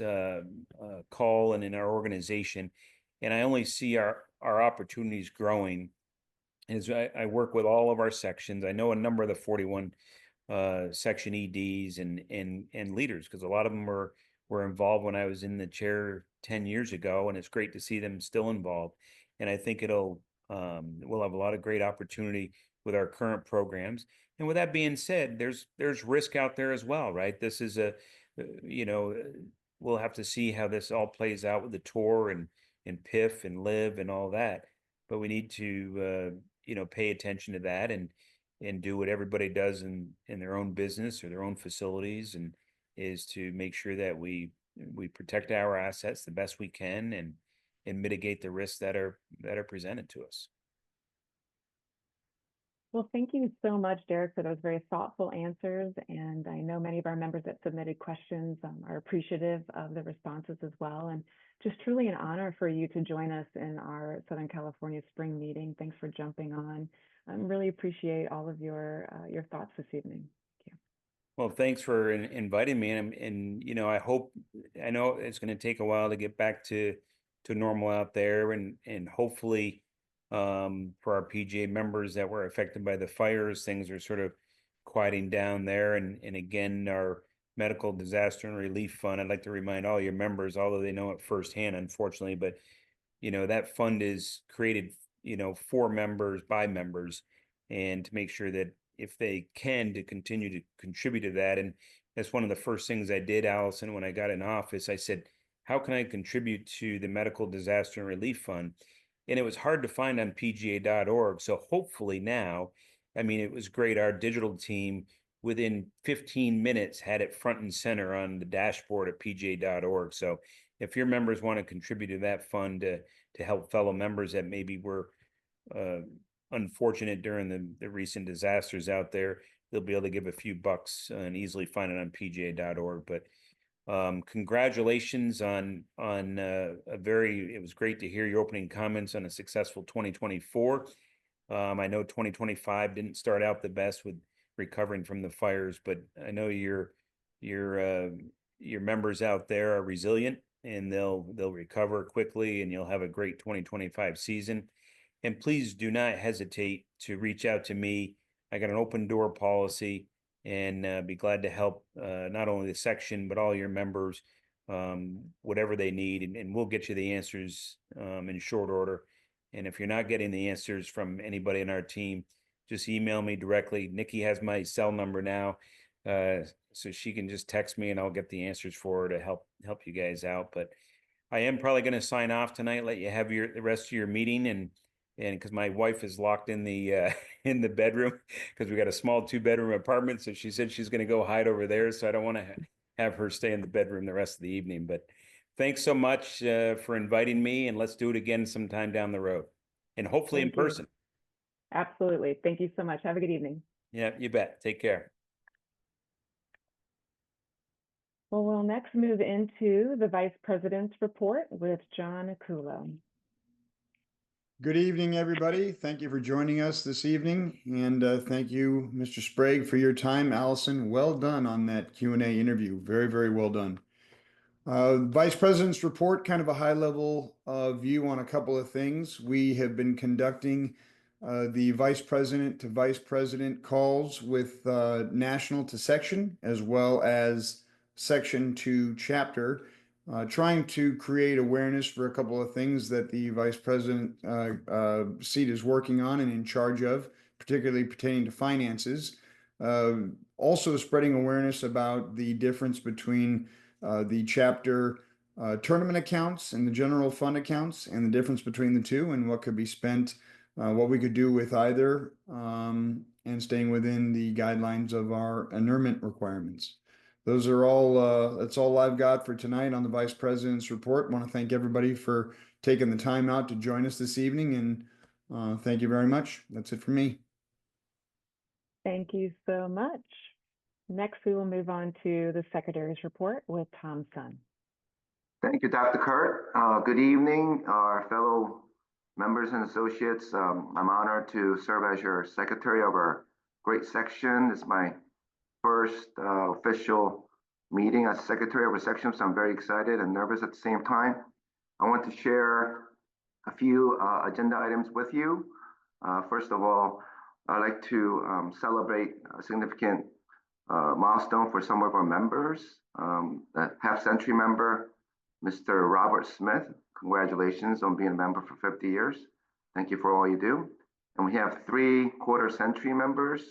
call and in our organization. And I only see our opportunities growing as I work with all of our sections. I know a number of the 41 section EDs and leaders, because a lot of them were involved when I was in the chair 10 years ago, and it's great to see them still involved. And I think we'll have a lot of great opportunity with our current programs. And with that being said, there's risk out there as well, right? This is we'll have to see how this all plays out with the tour and PIF and live and all that. But we need to pay attention to that and do what everybody does in their own business or their own facilities, and is to make sure that we protect our assets the best we can and mitigate the risks that are presented to us. Well, thank you so much, Derek, for those very thoughtful answers. And I know many of our members that submitted questions are appreciative of the responses as well. And just truly an honor for you to join us in our Southern California spring meeting. Thanks for jumping on. I really appreciate all of your thoughts this evening. Thank you. Well, thanks for inviting me, and I know it's going to take a while to get back to normal out there, and hopefully for our PGA members that were affected by the fires, things are sort of quieting down there. And again, our medical disaster and relief fund, I'd like to remind all your members, although they know it firsthand, unfortunately, but that fund is created for members by members, and to make sure that if they can, to continue to contribute to that. And That's one of the first things I did, Allison, when I got in office. I said, how can I contribute to the Medical Disaster and Relief Fund? And it was hard to find on PGA.org. So hopefully now, I mean, it was great. Our digital team within 15 minutes had it front and center on the dashboard at PGA.org. So if your members want to contribute to that fund to help fellow members that maybe were unfortunate during the recent disasters out there, they'll be able to give a few bucks and easily find it on PGA.org. But congratulations on it was great to hear your opening comments on a successful 2024. I know 2025 didn't start out the best with recovering from the fires, but I know your members out there are resilient and they'll recover quickly, and you'll have a great 2025 season. And please do not hesitate to reach out to me. I got an open door policy, and be glad to help not only the section but all your members, whatever they need, and we'll get you the answers in short order. And if you're not getting the answers from anybody in our team, just email me directly. Nikki has my cell number now, so she can just text me and I'll get the answers for her to help you guys out. But I am probably going to sign off tonight, let you have the rest of your meeting, and because my wife is locked in the in the bedroom because we got a small 2-bedroom apartment, so she said she's going to go hide over there. So I don't want to have her stay in the bedroom the rest of the evening. But thanks so much for inviting me, and let's do it again sometime down the road, and hopefully in person. Absolutely. Thank you so much. Have a good evening. Yeah, you bet. Take care. Well, we'll next move into the Vice President's report with John Aculo. Good evening, everybody. Thank you for joining us this evening, and thank you, Mr. Sprague, for your time. Allison, well done on that Q&A interview. Very, very well done. Vice President's report, kind of a high-level view on a couple of things. We have been conducting the Vice President to Vice President calls with national to section, as well as section to chapter, trying to create awareness for a couple of things that the Vice President seat is working on and in charge of, particularly pertaining to finances. Also spreading awareness about the difference between the chapter tournament accounts and the general fund accounts, and the difference between the two, and what could be spent, what we could do with either, and staying within the guidelines of our inurement requirements. Those are all, that's all I've got for tonight on the Vice President's report. I want to thank everybody for taking the time out to join us this evening, and thank you very much. That's it for me. Thank you so much. Next, we will move on to the Secretary's report with Tom Sun. Thank you, Dr. Kurt. Good evening, our fellow members and associates. I'm honored to serve as your secretary of our great section. It's my first official meeting as secretary of a section, so I'm very excited and nervous at the same time. I want to share a few agenda items with you. First of all, I'd like to celebrate a significant milestone for some of our members. A half-century member, Mr. Robert Smith. Congratulations on being a member for 50 years. Thank you for all you do. And we have 3 quarter-century members.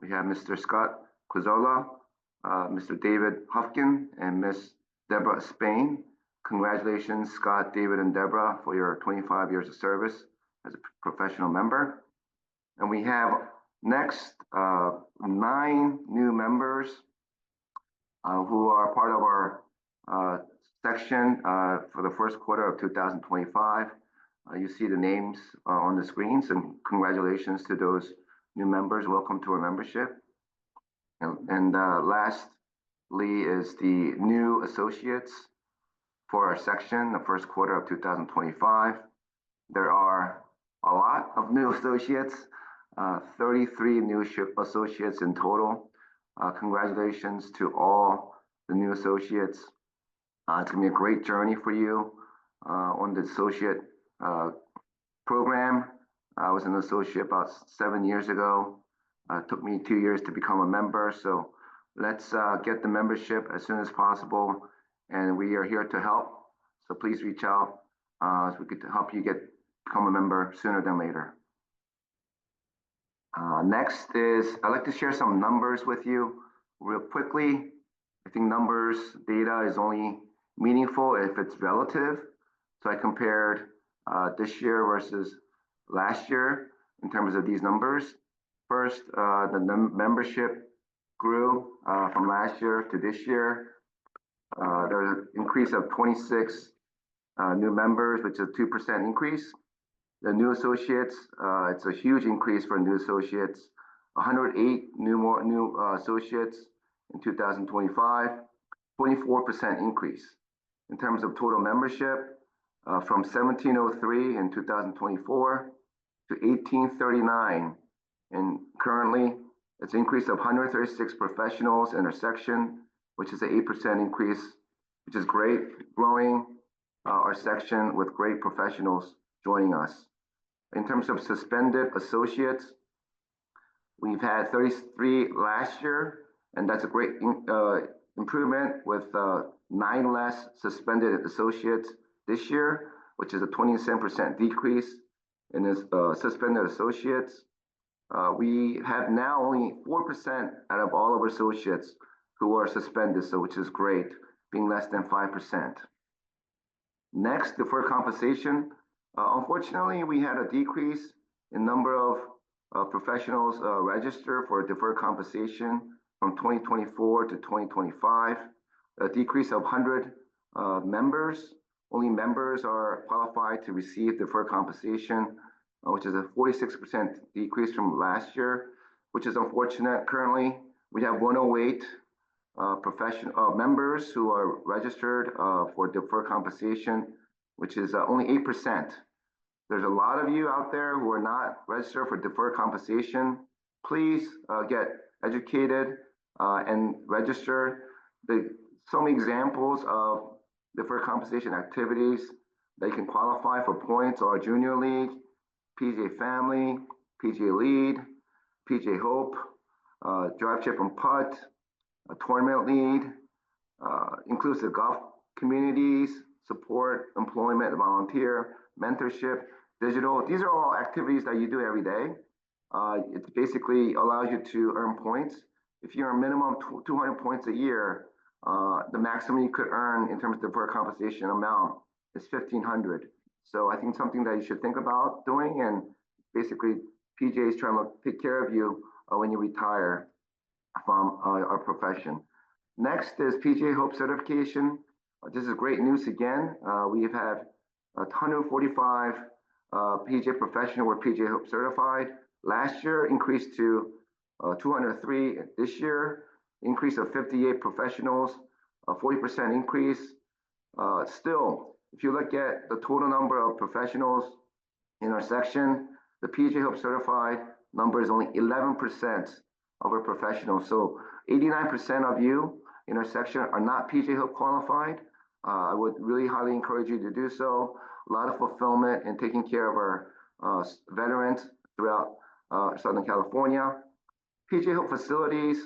We have Mr. Scott Quizola, Mr. David Hufkin, and Miss Deborah Spain. Congratulations, Scott, David, and Deborah, for your 25 years of service as a professional member. And we have next 9 new members who are part of our section for the first quarter of 2025. You see the names on the screens, and congratulations to those new members. Welcome to our membership. And lastly is the new associates for our section, the first quarter of 2025. There are a lot of new associates, 33 new associates in total. Congratulations to all the new associates. It's gonna be a great journey for you on the associate program. I was an associate about 7 years ago. It took me 2 years to become a member, so let's get the membership as soon as possible, and we are here to help. So please reach out so we could help you become a member sooner than later. Next is, I'd like to share some numbers with you real quickly. I think numbers, data is only meaningful if it's relative. So I compared this year versus last year in terms of these numbers. First, the membership grew from last year to this year. There's an increase of 26 new members, which is a 2% increase. The new associates, it's a huge increase for new associates. 108 new associates in 2025, 24% increase. In terms of total membership, from 1703 in 2024 to 1839, and currently it's an increase of 136 professionals in our section, which is an 8% increase, which is great, growing our section with great professionals joining us. In terms of suspended associates, we've had 33 last year, and that's a great improvement with 9 less suspended associates this year, which is a 27% decrease in this, suspended associates. We have now only 4% out of all of our associates who are suspended, so which is great, being less than 5%. Next, deferred compensation. Unfortunately, we had a decrease in number of professionals registered for deferred compensation from 2024 to 2025, a decrease of 100 members. Only members are qualified to receive deferred compensation, which is a 46% decrease from last year, which is unfortunate. Currently, we have 108 members who are registered for deferred compensation, which is only 8%. There's a lot of you out there who are not registered for deferred compensation. Please get educated and register. So many examples of deferred compensation activities that you can qualify for points are Junior League, PGA Family, PGA Lead, PGA Hope, Drive, Chip, and Putt, Tournament Lead, inclusive golf communities, support, employment, volunteer, mentorship, digital. These are all activities that you do every day. It basically allows you to earn points. If you're a minimum 200 points a year, the maximum you could earn in terms of deferred compensation amount is 1,500. So I think something that you should think about doing, and basically PGA is trying to take care of you when you retire from our profession. Next is PGA Hope certification. This is great news again. We have had 145 PGA professionals were PGA Hope certified. Last year increased to 203 this year, increase of 58 professionals, a 40% increase. Still, if you look at the total number of professionals in our section, the PGA Hope certified number is only 11% of our professionals. So 89% of you in our section are not PGA Hope qualified. I would really highly encourage you to do so. A lot of fulfillment and taking care of our veterans throughout Southern California. PGA Hope facilities,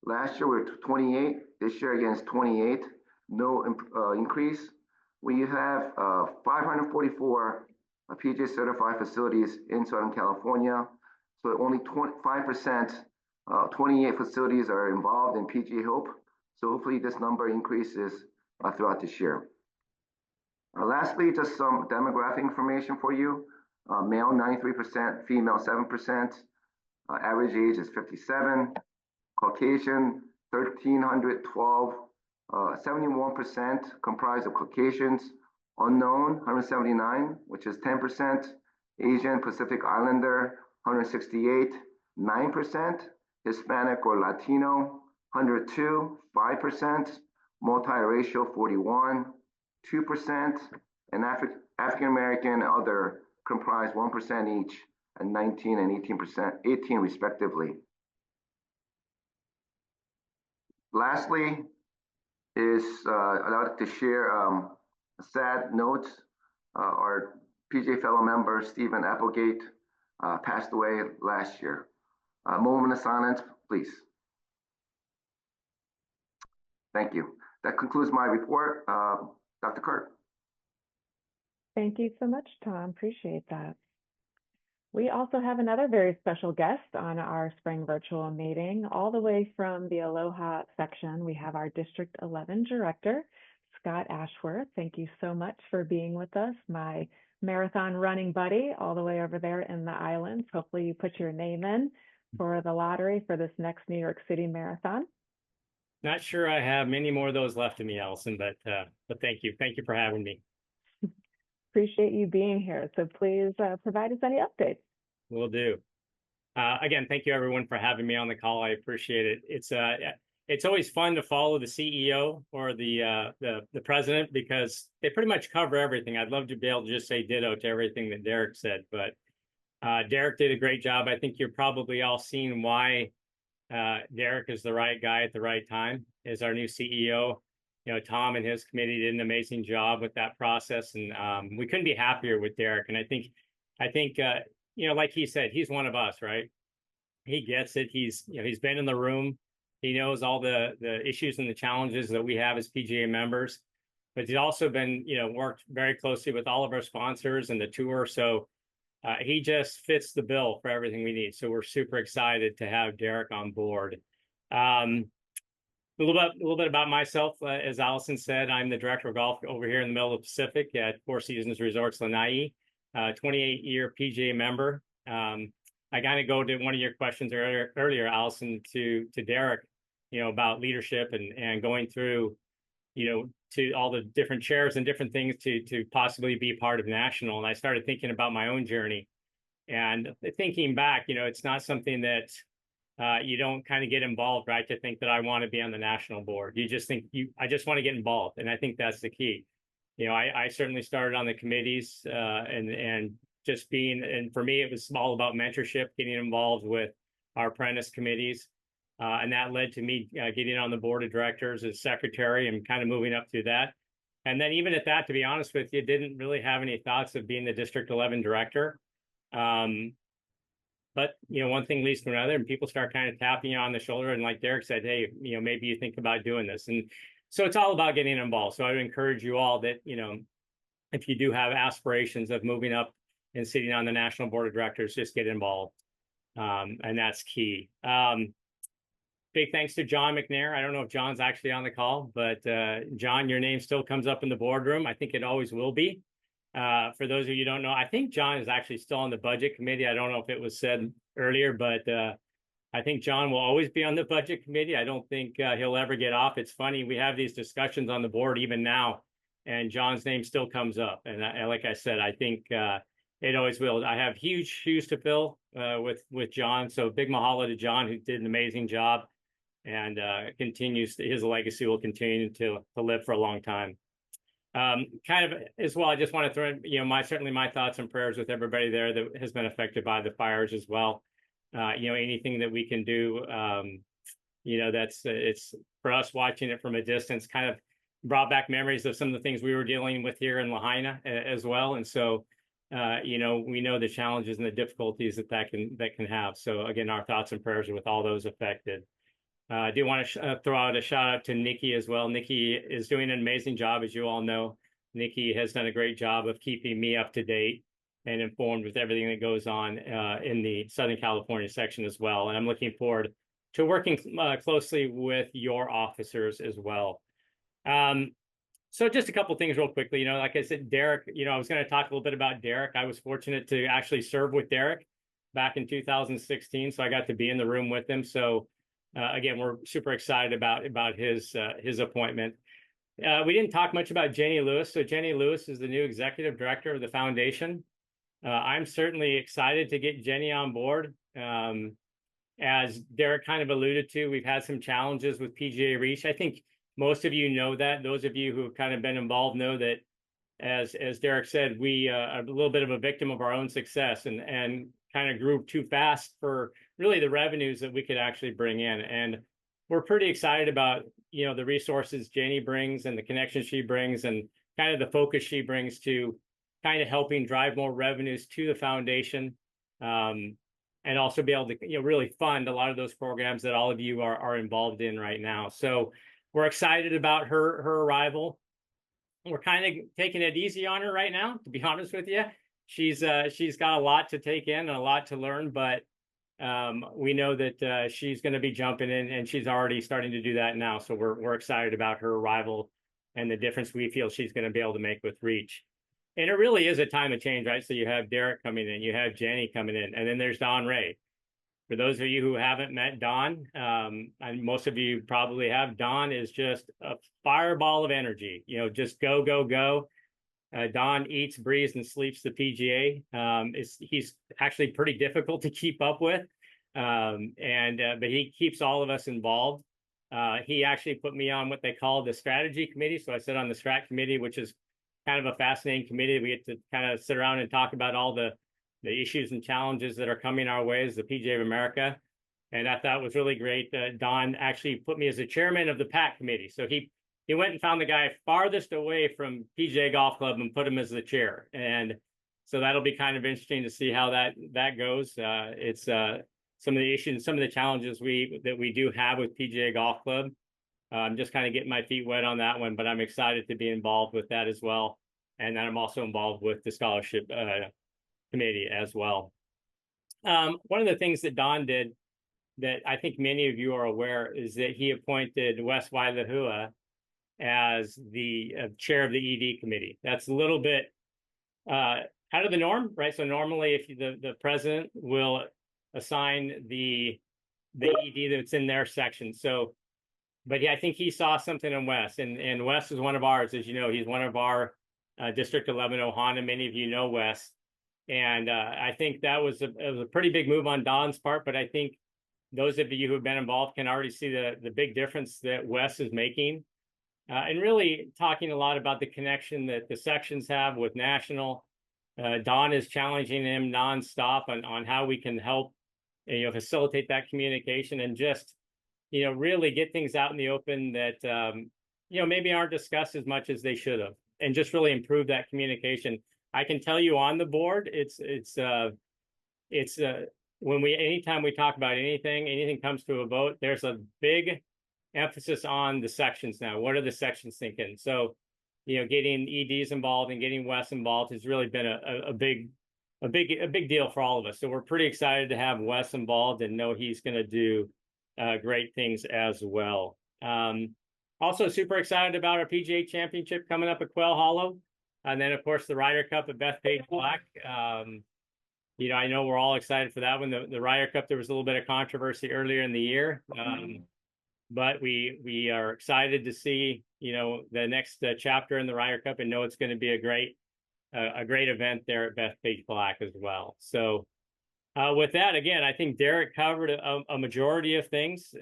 last year we were 28, this year again is 28, no increase. We have 544 PGA certified facilities in Southern California, so only 5%, 28 facilities are involved in PGA Hope. So hopefully this number increases throughout this year. Lastly, just some demographic information for you. Male 93%, female 7%, average age is 57, Caucasian 1,312, 71% comprised of Caucasians, unknown 179, which is 10%, Asian Pacific Islander 168, 9%, Hispanic or Latino 102, 5%, multiracial 41, 2%, and African American and other comprise 1% each, and 19 and 18 respectively. Lastly, is I'd like to share a sad note. Our PGA fellow member Stephen Applegate passed away last year. A moment of silence, please. Thank you. That concludes my report. Dr. Kurt. Thank you so much, Tom. Appreciate that. We also have another very special guest on our spring virtual meeting. All the way from the Aloha section, we have our District 11 Director, Scott Ashworth. Thank you so much for being with us, my marathon running buddy all the way over there in the islands. Hopefully you put your name in for the lottery for this next New York City Marathon. Not sure I have many more of those left in me, Allison, but thank you. Thank you for having me. Appreciate you being here. So please provide us any updates. Will do. Again, thank you everyone for having me on the call. I appreciate it. It's always fun to follow the CEO or the president because they pretty much cover everything. I'd love to be able to just say ditto to everything that Derek said, but Derek did a great job. I think you're probably all seeing why Derek is the right guy at the right time as our new CEO. You know, Tom and his committee did an amazing job with that process, and we couldn't be happier with Derek. And I think you know, like he said, he's one of us, right? He gets it. He's been in the room. He knows all the issues and the challenges that we have as PGA members. But he's also been, worked very closely with all of our sponsors and the tour. So he just fits the bill for everything we need. So we're super excited to have Derek on board. A little bit about myself. As Allison said, I'm the director of golf over here in the middle of the Pacific at Four Seasons Resorts Lanai. 28-year PGA member. I kind of go to one of your questions earlier, Allison, to Derek, about leadership and going through, to all the different chairs and different things to possibly be part of national. And I started thinking about my own journey and thinking back, it's not something that you don't kind of get involved, right? To think that I want to be on the national board. You just think I just want to get involved. And I think that's the key. I certainly started on the committees and just being, and for me, it was all about mentorship, getting involved with our apprentice committees. And that led to me getting on the board of directors as secretary and kind of moving up through that. And then even at that, to be honest with you, didn't really have any thoughts of being the District 11 director. But, one thing leads to another and people start kind of tapping you on the shoulder. And like Derek said, hey, maybe you think about doing this. And so it's all about getting involved. So I would encourage you all that, if you do have aspirations of moving up and sitting on the national board of directors, just get involved. And that's key. Big thanks to John McNair. I don't know if John's actually on the call, but John, your name still comes up in the boardroom. I think it always will be. For those of you who don't know, I think John is actually still on the budget committee. I don't know if it was said earlier, but I think John will always be on the budget committee. I don't think he'll ever get off. It's funny, we have these discussions on the board even now, and John's name still comes up. And like I said, I think it always will. I have huge shoes to fill with John. So big mahalo to John, who did an amazing job and his legacy will continue to live for a long time. Kind of as well, I just want to throw in, certainly my thoughts and prayers with everybody there that has been affected by the fires as well. Anything that we can do, it's for us watching it from a distance kind of brought back memories of some of the things we were dealing with here in Lahaina as well. And so, we know the challenges and the difficulties that can have. So again, our thoughts and prayers are with all those affected. I do want to throw out a shout out to Nikki as well. Nikki is doing an amazing job, as you all know. Nikki has done a great job of keeping me up to date and informed with everything that goes on in the Southern California section as well. And I'm looking forward to working closely with your officers as well. So just a couple of things real quickly. Like I said, Derek, I was going to talk a little bit about Derek. I was fortunate to actually serve with Derek back in 2016. So I got to be in the room with him. So again, we're super excited about his appointment. We didn't talk much about Jenny Lewis. So Jenny Lewis is the new executive director of the foundation. I'm certainly excited to get Jenny on board. As Derek kind of alluded to, we've had some challenges with PGA Reach. I think most of you know that. Those of you who have kind of been involved know that, as Derek said, we are a little bit of a victim of our own success and kind of grew too fast for really the revenues that we could actually bring in. And we're pretty excited about, the resources Jenny brings and the connections she brings and kind of the focus she brings to kind of helping drive more revenues to the foundation, and also be able to really fund a lot of those programs that all of you are involved in right now. So we're excited about her arrival. We're kind of taking it easy on her right now, to be honest with you. she's got a lot to take in and a lot to learn, but we know that she's going to be jumping in, and she's already starting to do that now. So we're excited about her arrival and the difference we feel she's going to be able to make with Reach. And it really is a time of change, right? So you have Derek coming in, you have Jenny coming in, and then there's Don Ray. For those of you who haven't met Don, and most of you probably have, Don is just a fireball of energy. You know, just go, go, go. Don eats, breathes, and sleeps the PGA. He's actually pretty difficult to keep up with, but he keeps all of us involved. He actually put me on what they call the strategy committee. So I sit on the strat committee, which is kind of a fascinating committee. We get to kind of sit around and talk about all the issues and challenges that are coming our way as the PGA of America. And I thought it was really great. Don actually put me as the chairman of the PAC committee. So he went and found the guy farthest away from PGA Golf Club and put him as the chair. And so that'll be kind of interesting to see how that goes. It's some of the issues, some of the challenges that we do have with PGA Golf Club. I'm just kind of getting my feet wet on that one, but I'm excited to be involved with that as well. And then I'm also involved with the scholarship committee as well. One of the things that Don did that I think many of you are aware is that he appointed Wes Wailahua as the chair of the ED committee. That's a little bit out of the norm, right? So normally if the president will assign the ED that's in their section. So, but yeah, I think he saw something in Wes, and Wes is one of ours. As you know, he's one of our District 11 Ohana. Many of you know Wes. And I think that was a pretty big move on Don's part, but I think those of you who have been involved can already see the big difference that Wes is making. And really talking a lot about the connection that the sections have with National. Don is challenging him nonstop on how we can help, facilitate that communication and just, really get things out in the open that, maybe aren't discussed as much as they should have, and just really improve that communication. I can tell you on the board, anytime we talk about anything comes to a vote, there's a big emphasis on the sections now. What are the sections thinking? So, getting EDs involved and getting Wes involved has really been a big deal for all of us. So we're pretty excited to have Wes involved and know he's going to do great things as well. Also super excited about our PGA Championship coming up at Quail Hollow. And then, of course, the Ryder Cup at Bethpage Black. I know we're all excited for that one. The Ryder Cup, there was a little bit of controversy earlier in the year. But we are excited to see, the next chapter in the Ryder Cup, and know it's going to be a great event there at Bethpage Black as well. So with that, again, I think Derek covered a majority of things.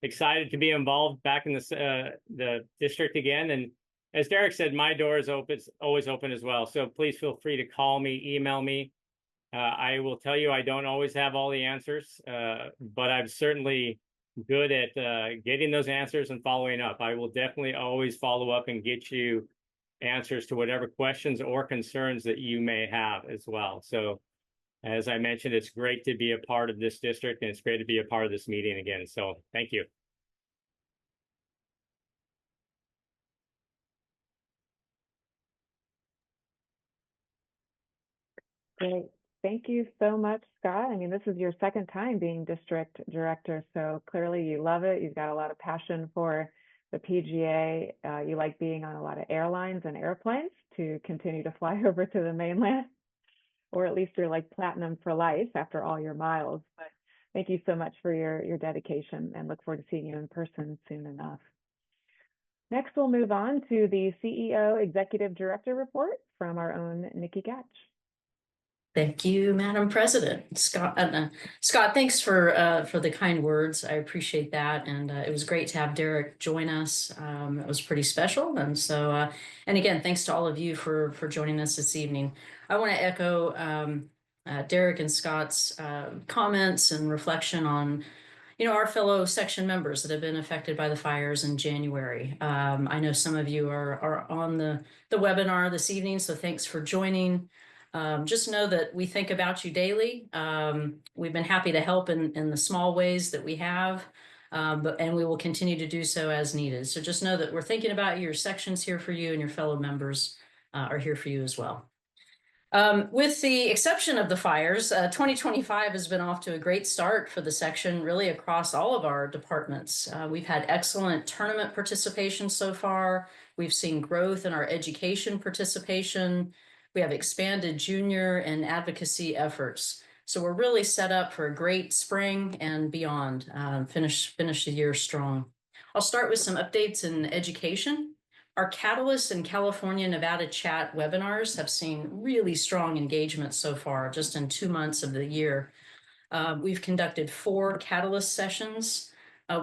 Excited to be involved back in the district again. And as Derek said, my door is always open as well. So please feel free to call me, email me. I will tell you, I don't always have all the answers, but I'm certainly good at getting those answers and following up. I will definitely always follow up and get you answers to whatever questions or concerns that you may have as well. So as I mentioned, it's great to be a part of this district, and it's great to be a part of this meeting again. So thank you. Great. Thank you so much, Scott. I mean, this is your second time being district director, so clearly you love it. You've got a lot of passion for the PGA. You like being on a lot of airlines and airplanes to continue to fly over to the mainland, or at least you're like platinum for life after all your miles. But thank you so much for your dedication, and look forward to seeing you in person soon enough. Next, we'll move on to the CEO Executive Director report from our own Nikki Gatch. Thank you, Madam President. Scott, thanks for the kind words. I appreciate that, and it was great to have Derek join us. It was pretty special, and so and again, thanks to all of you for joining us this evening. I want to echo Derek and Scott's comments and reflection on our fellow section members that have been affected by the fires in January. I know some of you are on the webinar this evening, so thanks for joining. Just know that we think about you daily. We've been happy to help in the small ways that we have, and we will continue to do so as needed. So just know that we're thinking about you. Your section's here for you, and your fellow members are here for you as well. With the exception of the fires, 2025 has been off to a great start for the section, really across all of our departments. We've had excellent tournament participation so far. We've seen growth in our education participation. We have expanded junior and advocacy efforts. So we're really set up for a great spring and beyond. Finish the year strong. I'll start with some updates in education. Our Catalyst and California Nevada Chat webinars have seen really strong engagement so far, just in 2 months of the year. We've conducted 4 Catalyst sessions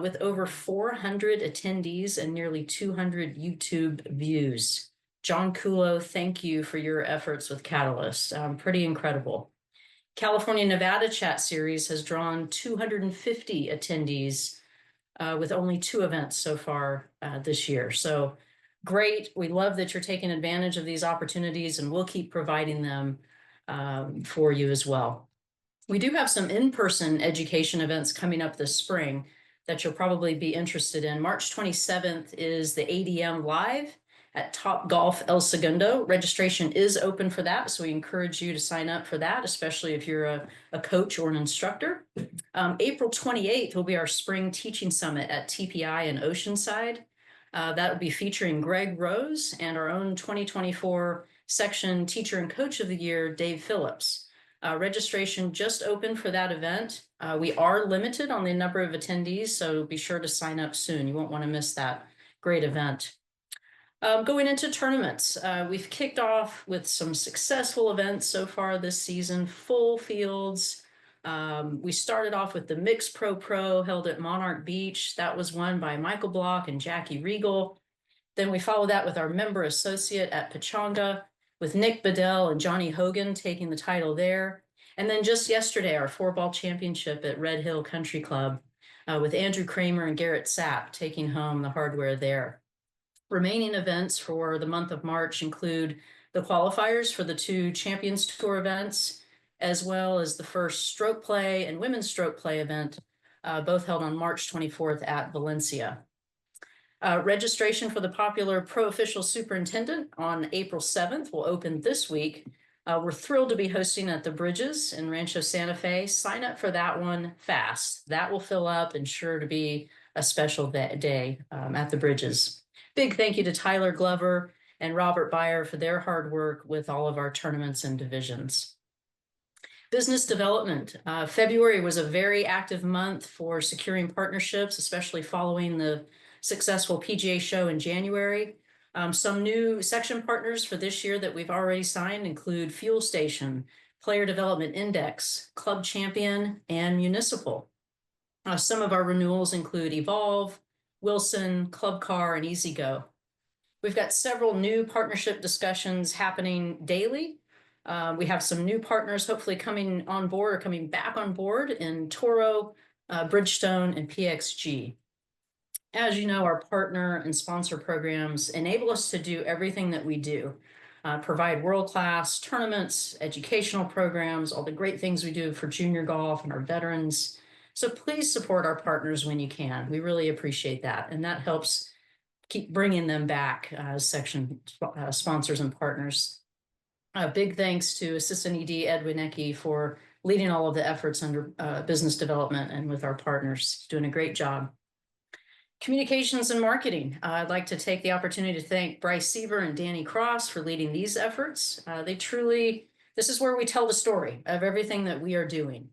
with over 400 attendees and nearly 200 YouTube views. John Kulo, thank you for your efforts with Catalyst. Pretty incredible. California Nevada Chat series has drawn 250 attendees with only 2 events so far this year. So great. We love that you're taking advantage of these opportunities, and we'll keep providing them for you as well. We do have some in-person education events coming up this spring that you'll probably be interested in. March 27th is the ADM Live at Top Golf El Segundo. Registration is open for that, so we encourage you to sign up for that, especially if you're a coach or an instructor. April 28th will be our Spring Teaching Summit at TPI in Oceanside. That will be featuring Greg Rose and our own 2024 section Teacher and Coach of the Year, Dave Phillips. Registration just opened for that event. We are limited on the number of attendees, so be sure to sign up soon. You won't want to miss that great event. Going into tournaments, we've kicked off with some successful events so far this season, full fields. We started off with the Mixed Pro held at Monarch Beach. That was won by Michael Block and Jackie Regal. Then we followed that with our member associate at Pechanga, with Nick Bedell and Johnny Hogan taking the title there. And then just yesterday, our 4-ball championship at Red Hill Country Club, with Andrew Kramer and Garrett Sapp taking home the hardware there. Remaining events for the month of March include the qualifiers for the 2 Champions Tour events, as well as the first stroke play and women's stroke play event, both held on March 24th at Valencia. Registration for the popular Pro Official Superintendent on April 7th will open this week. We're thrilled to be hosting at the Bridges in Rancho Santa Fe. Sign up for that one fast. That will fill up and sure to be a special day at the Bridges. Big thank you to Tyler Glover and Robert Byer for their hard work with all of our tournaments and divisions. Business development. February was a very active month for securing partnerships, especially following the successful PGA show in January. Some new section partners for this year that we've already signed include Fuel Station, Player Development Index, Club Champion, and Municipal. Some of our renewals include Evolve, Wilson, Club Car, and EasyGo. We've got several new partnership discussions happening daily. We have some new partners hopefully coming on board or coming back on board in Toro, Bridgestone, and PXG. As you know, our partner and sponsor programs enable us to do everything that we do, provide world-class tournaments, educational programs, all the great things we do for junior golf and our veterans. So please support our partners when you can. We really appreciate that. And that helps keep bringing them back as section sponsors and partners. Big thanks to Assistant ED Ed Winecki for leading all of the efforts under business development and with our partners, doing a great job. Communications and marketing. I'd like to take the opportunity to thank Bryce Seaver and Danny Cross for leading these efforts. This is where we tell the story of everything that we are doing.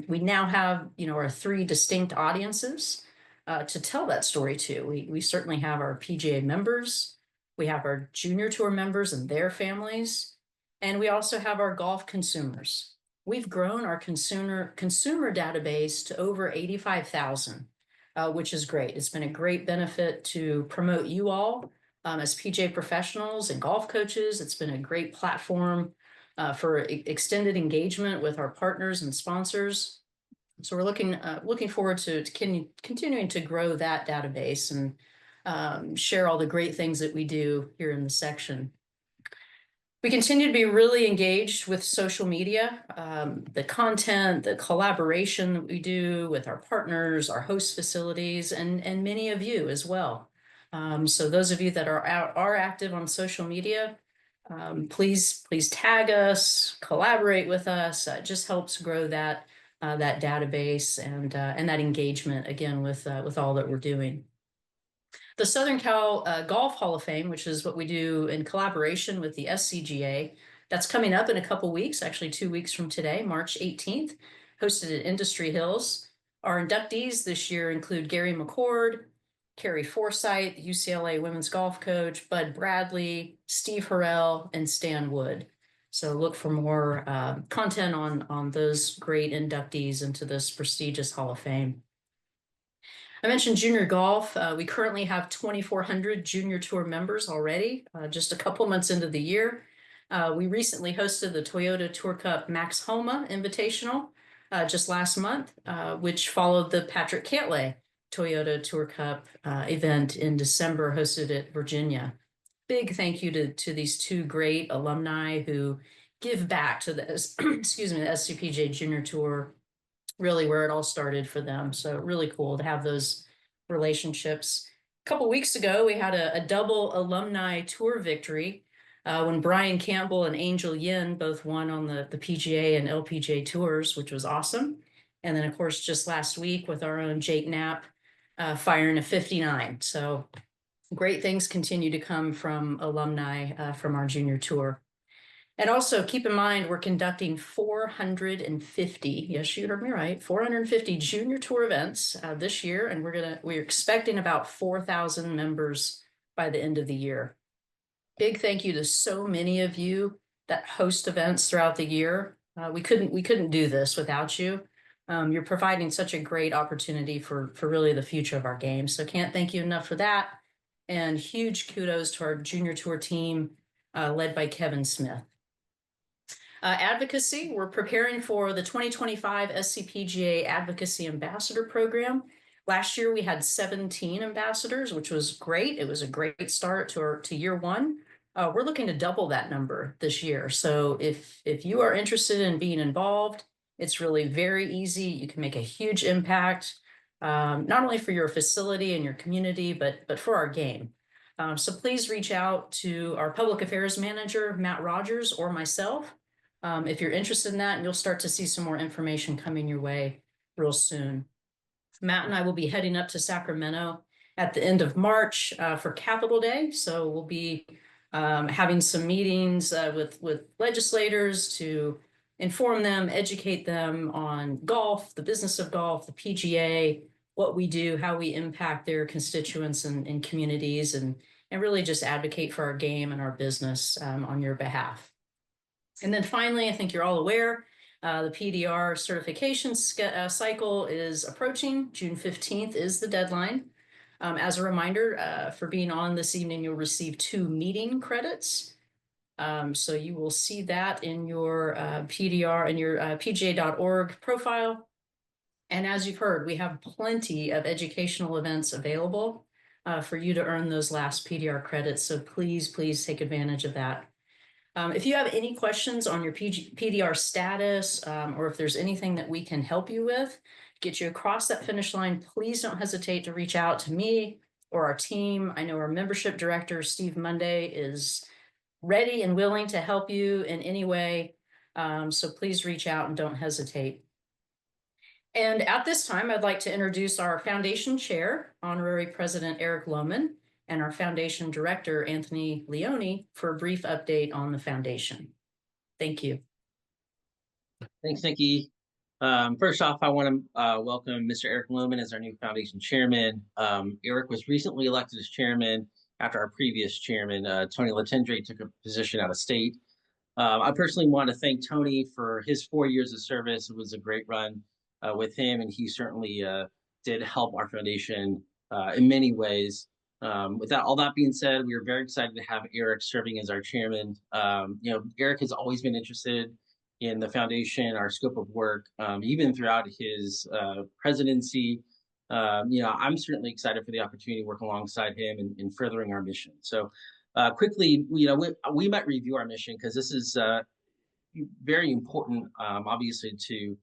We now have, our 3 distinct audiences to tell that story to. We certainly have our PGA members, we have our junior tour members and their families, and we also have our golf consumers. We've grown our consumer database to over 85,000. Which is great. It's been a great benefit to promote you all as PGA professionals and golf coaches. It's been a great platform for extended engagement with our partners and sponsors. So we're looking forward to continuing to grow that database and share all the great things that we do here in the section. We continue to be really engaged with social media, the content, the collaboration that we do with our partners, our host facilities, and many of you as well. So those of you that are active on social media, Please tag us, collaborate with us. It just helps grow that database and that engagement again with all that we're doing. The Southern Cal Golf Hall of Fame, which is what we do in collaboration with the SCGA, that's coming up in a couple weeks, actually 2 weeks from today, March 18th, hosted at Industry Hills. Our inductees this year include Gary McCord, Carrie Forsythe, UCLA women's golf coach, Bud Bradley, Steve Harrell, and Stan Wood. So look for more content on those great inductees into this prestigious Hall of Fame. I mentioned junior golf. We currently have 2,400 junior tour members already, just a couple months into the year. We recently hosted the Toyota Tour Cup Max Homa Invitational just last month, which followed the Patrick Cantlay Toyota Tour Cup event in December, hosted at Virginia. Big thank you to these two great alumni who give back to the excuse me, the SCPGA Junior Tour, really where it all started for them. So really cool to have those relationships. A couple weeks ago, we had a double alumni tour victory when Brian Campbell and Angel Yin both won on the PGA and LPGA tours, which was awesome. And then, of course, just last week with our own Jake Knapp firing a 59. So great things continue to come from alumni from our junior tour. And also keep in mind, we're conducting 450, yes, you heard me right, 450 junior tour events this year. And we're expecting about 4,000 members by the end of the year. Big thank you to so many of you that host events throughout the year. We couldn't do this without you. You're providing such a great opportunity for really the future of our game. So can't thank you enough for that. And huge kudos to our junior tour team led by Kevin Smith. Advocacy, we're preparing for the 2025 SCPGA Advocacy Ambassador Program. Last year, we had 17 ambassadors, which was great. It was a great start to year one. We're looking to double that number this year. So if you are interested in being involved, it's really very easy. You can make a huge impact, not only for your facility and your community, but for our game. So please reach out to our public affairs manager, Matt Rogers, or myself. If you're interested in that, and you'll start to see some more information coming your way real soon. Matt and I will be heading up to Sacramento at the end of March for Capitol Day. So we'll be having some meetings with legislators to inform them, educate them on golf, the business of golf, the PGA, what we do, how we impact their constituents and communities, and really just advocate for our game and our business on your behalf. And then finally, I think you're all aware, the PDR certification cycle is approaching. June 15th is the deadline. As a reminder, for being on this evening, you'll receive 2 meeting credits. So you will see that in your PDR and your PGA.org profile. And as you've heard, we have plenty of educational events available for you to earn those last PDR credits. So please take advantage of that. If you have any questions on your PDR status, or if there's anything that we can help you with, get you across that finish line, please don't hesitate to reach out to me or our team. I know our membership director, Steve Monday, is ready and willing to help you in any way. So please reach out and don't hesitate. And at this time, I'd like to introduce our foundation chair, Honorary President Eric Lohman, and our foundation director, Anthony Leone, for a brief update on the foundation. Thank you. Thanks, Nikki. First off, I want to welcome Mr. Eric Lohman as our new foundation chairman. Eric was recently elected as chairman after our previous chairman, Tony Latendre, took a position out of state. I personally want to thank Tony for his 4 years of service. It was a great run with him, and he certainly did help our foundation in many ways. With all that being said, we are very excited to have Eric serving as our chairman. Eric has always been interested in the foundation, our scope of work, even throughout his presidency. I'm certainly excited for the opportunity to work alongside him in furthering our mission. So quickly, we might review our mission because this is very important, obviously, to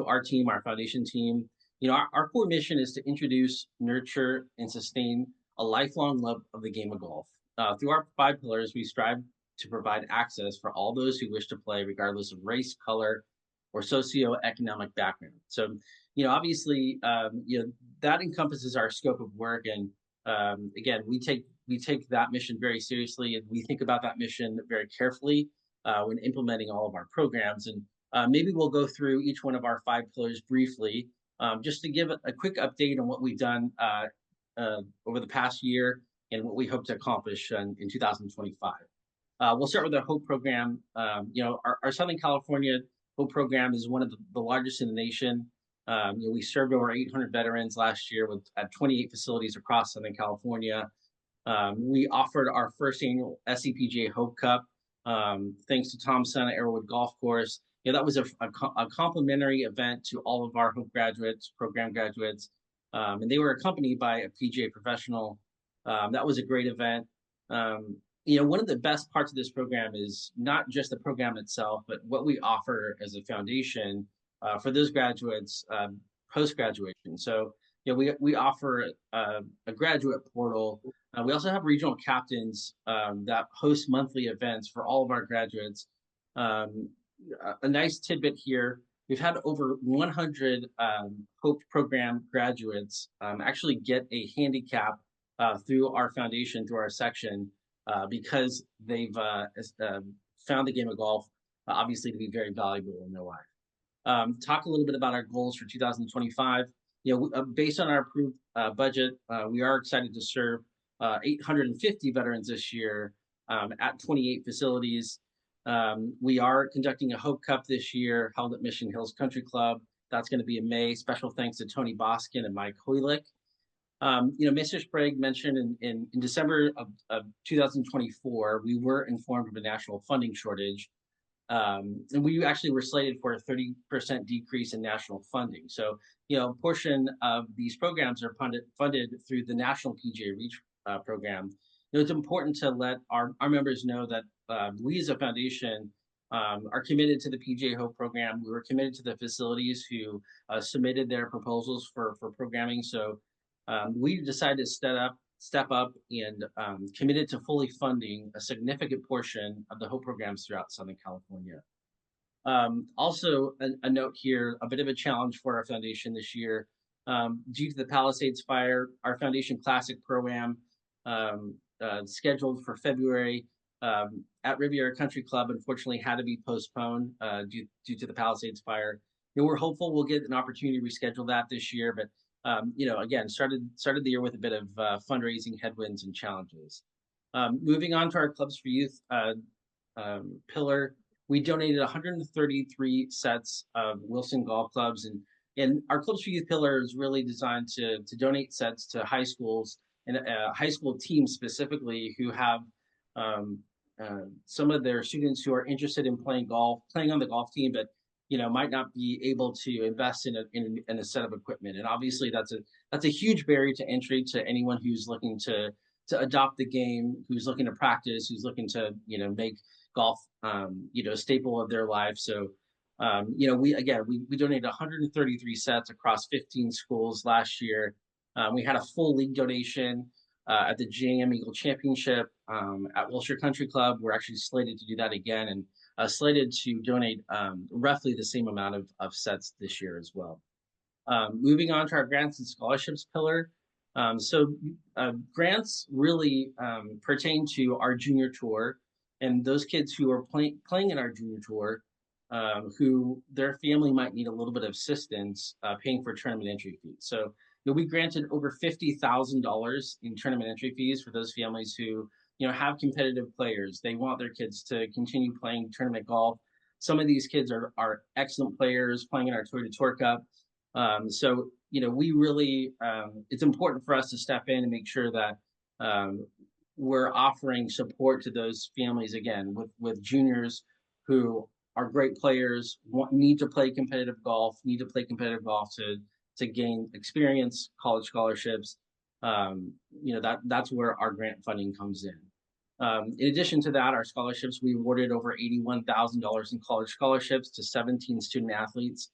our team, our foundation team. Our core mission is to introduce, nurture, and sustain a lifelong love of the game of golf. Through our 5 pillars, we strive to provide access for all those who wish to play, regardless of race, color, or socioeconomic background. So, obviously, that encompasses our scope of work. And again, we take that mission very seriously, and we think about that mission very carefully when implementing all of our programs. And maybe we'll go through each one of our 5 pillars briefly, just to give a quick update on what we've done over the past year and what we hope to accomplish in 2025. We'll start with our HOPE program. Our Southern California HOPE program is one of the largest in the nation. We served over 800 veterans last year at 28 facilities across Southern California. We offered our first annual SCPGA HOPE Cup, thanks to Tom Senna Arrowwood Golf Course. That was a complimentary event to all of our HOPE graduates, program graduates, and they were accompanied by a PGA professional. That was a great event. One of the best parts of this program is not just the program itself, but what we offer as a foundation for those graduates post-graduation. So, we offer a graduate portal. We also have regional captains that host monthly events for all of our graduates. A nice tidbit here: we've had over 100 HOPE program graduates actually get a handicap through our foundation, through our section, because they've found the game of golf obviously to be very valuable in their life. Talk a little bit about our goals for 2025. Based on our approved budget, we are excited to serve 850 veterans this year at 28 facilities. We are conducting a HOPE Cup this year, held at Mission Hills Country Club. That's going to be in May. Special thanks to Tony Boskin and Mike Hoylick. Mr. Sprague mentioned in December of 2024, we were informed of a national funding shortage. And we actually were slated for a 30% decrease in national funding. So, a portion of these programs are funded through the National PGA Reach program. It's important to let our members know that we as a foundation are committed to the PGA HOPE program. We were committed to the facilities who submitted their proposals for programming. So we decided to step up and committed to fully funding a significant portion of the HOPE programs throughout Southern California. Also, a note here, a bit of a challenge for our foundation this year. Due to the Palisades fire, our Foundation Classic program scheduled for February at Riviera Country Club unfortunately had to be postponed due to the Palisades fire. We're hopeful we'll get an opportunity to reschedule that this year, but again, started the year with a bit of fundraising headwinds and challenges. Moving on to our Clubs for Youth pillar, we donated 133 sets of Wilson golf clubs, and our Clubs for Youth pillar is really designed to donate sets to high schools and high school teams specifically who have some of their students who are interested in playing on the golf team, but might not be able to invest in a set of equipment. And obviously that's a huge barrier to entry to anyone who's looking to adopt the game, who's looking to practice, who's looking to, make golf, a staple of their life. So, we donated 133 sets across 15 schools last year. We had a full league donation at the JM Eagle Championship at Wilshire Country Club. We're actually slated to do that again, and slated to donate roughly the same amount of sets this year as well. Moving on to our grants and scholarships pillar. Grants really pertain to our junior tour and those kids who are playing in our junior tour, who their family might need a little bit of assistance paying for tournament entry fees. So we granted over $50,000 in tournament entry fees for those families who have competitive players. They want their kids to continue playing tournament golf. Some of these kids are excellent players playing in our Toyota Tour Cup. We really, it's important for us to step in and make sure that we're offering support to those families, again, with juniors who are great players, need to play competitive golf to gain experience, college scholarships. That's where our grant funding comes in. In addition to that, our scholarships, we awarded over $81,000 in college scholarships to 17 student athletes.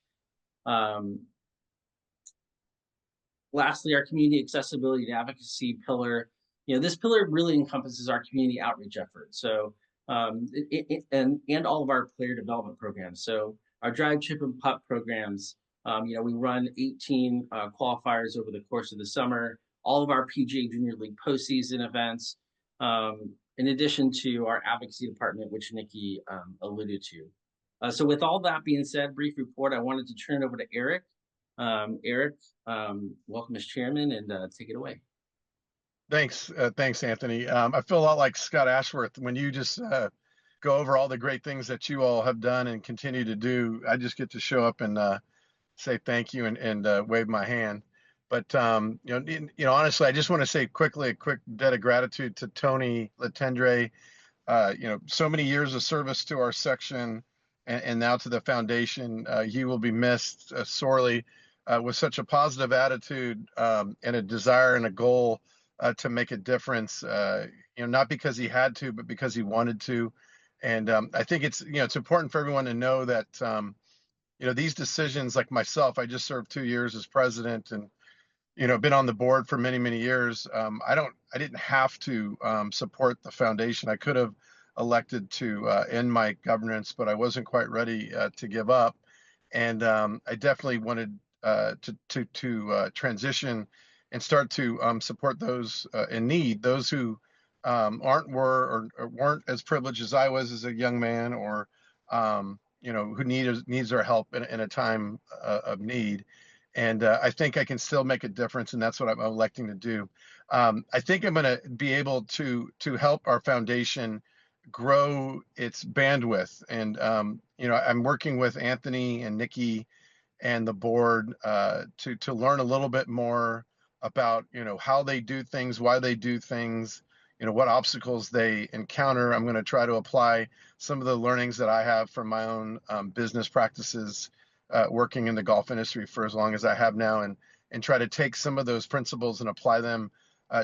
Lastly, our community accessibility and advocacy pillar. This pillar really encompasses our community outreach efforts. So and all of our player development programs. So our drive, chip, and putt programs. We run 18 qualifiers over the course of the summer. All of our PGA Junior League postseason events, in addition to our advocacy department, which Nikki alluded to. So with all that being said, brief report, I wanted to turn it over to Eric. Eric, welcome as chairman, and take it away. Thanks, Anthony. I feel a lot like Scott Ashworth when you just go over all the great things that you all have done and continue to do. I just get to show up and say thank you and wave my hand. But honestly, I just want to say quickly a quick debt of gratitude to Tony Latendre. So many years of service to our section and now to the foundation. He will be missed sorely, with such a positive attitude and a desire and a goal to make a difference, not because he had to, but because he wanted to. And I think it's important for everyone to know that, these decisions, like myself, I just served 2 years as president and, been on the board for many, many years. I didn't have to support the foundation. I could have elected to end my governance, but I wasn't quite ready to give up. And I definitely wanted to transition and start to support those in need, those who weren't as privileged as I was as a young man, or who needs our help in a time of need. And I think I can still make a difference, and that's what I'm electing to do. I think I'm going to be able to help our foundation grow its bandwidth. And I'm working with Anthony and Nikki and the board to learn a little bit more about how they do things, why they do things, what obstacles they encounter. I'm going to try to apply some of the learnings that I have from my own business practices working in the golf industry for as long as I have now, and try to take some of those principles and apply them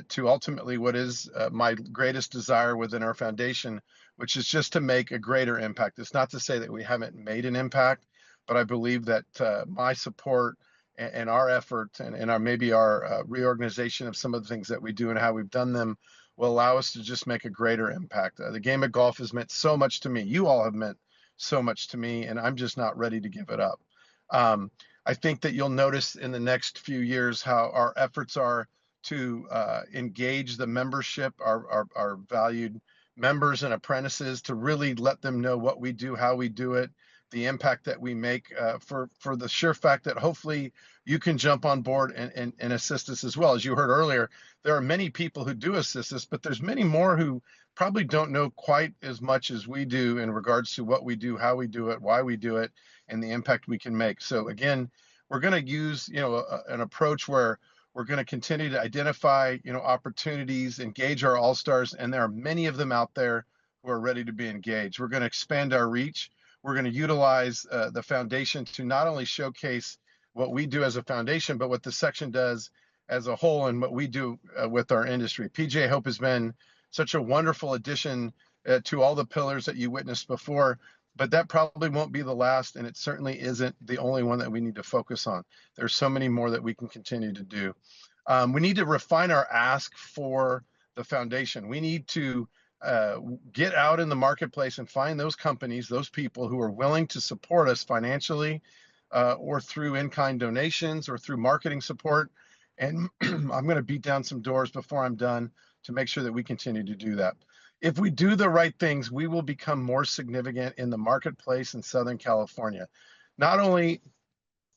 to ultimately what is my greatest desire within our foundation, which is just to make a greater impact. It's not to say that we haven't made an impact, but I believe that my support and our effort and our reorganization of some of the things that we do and how we've done them will allow us to just make a greater impact. The game of golf has meant so much to me. You all have meant so much to me, and I'm just not ready to give it up. I think that you'll notice in the next few years how our efforts are to engage the membership, our valued members and apprentices, to really let them know what we do, how we do it, the impact that we make, for the sheer fact that hopefully you can jump on board and assist us as well. As you heard earlier, there are many people who do assist us, but there's many more who probably don't know quite as much as we do in regards to what we do, how we do it, why we do it, and the impact we can make. So again, we're going to use an approach where we're going to continue to identify opportunities, engage our all-stars, and there are many of them out there who are ready to be engaged. We're going to expand our reach. We're going to utilize the foundation to not only showcase what we do as a foundation, but what the section does as a whole and what we do with our industry. PGA Hope has been such a wonderful addition to all the pillars that you witnessed before, but that probably won't be the last, and it certainly isn't the only one that we need to focus on. There's so many more that we can continue to do. We need to refine our ask for the foundation. We need to get out in the marketplace and find those companies, those people who are willing to support us financially or through in-kind donations or through marketing support. And I'm going to beat down some doors before I'm done to make sure that we continue to do that. If we do the right things, we will become more significant in the marketplace in Southern California, not only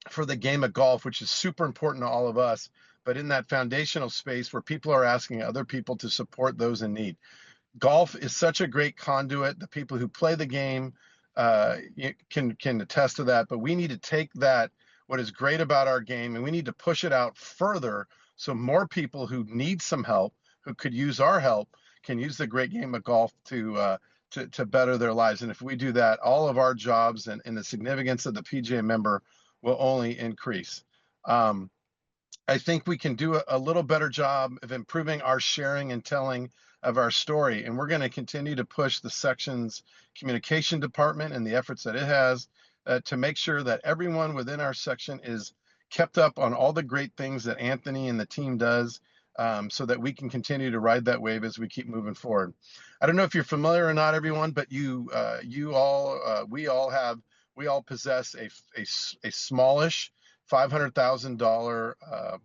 for the game of golf, which is super important to all of us, but in that foundational space where people are asking other people to support those in need. Golf is such a great conduit. The people who play the game can attest to that, but we need to take that, what is great about our game, and we need to push it out further so more people who need some help, who could use our help, can use the great game of golf to better their lives. And if we do that, all of our jobs and the significance of the PGA member will only increase. I think we can do a little better job of improving our sharing and telling of our story. And we're going to continue to push the section's communication department and the efforts that it has to make sure that everyone within our section is kept up on all the great things that Anthony and the team does so that we can continue to ride that wave as we keep moving forward. I don't know if you're familiar or not, everyone, but we all possess a smallish $500,000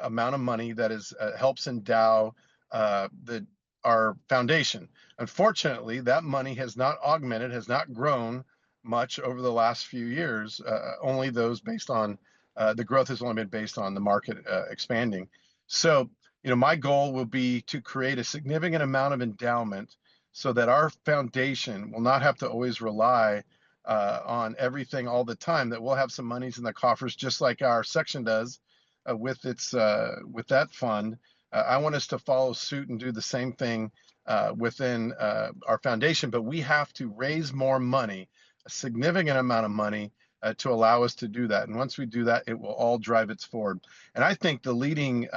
amount of money that is helps endow our foundation. Unfortunately, that money has not augmented, has not grown much over the last few years. Only those based on the growth has only been based on the market expanding. So, my goal will be to create a significant amount of endowment so that our foundation will not have to always rely on everything all the time, that we'll have some monies in the coffers just like our section does with that fund. I want us to follow suit and do the same thing within our foundation, but we have to raise more money, a significant amount of money, to allow us to do that. And once we do that, it will all drive its forward. And I think the leading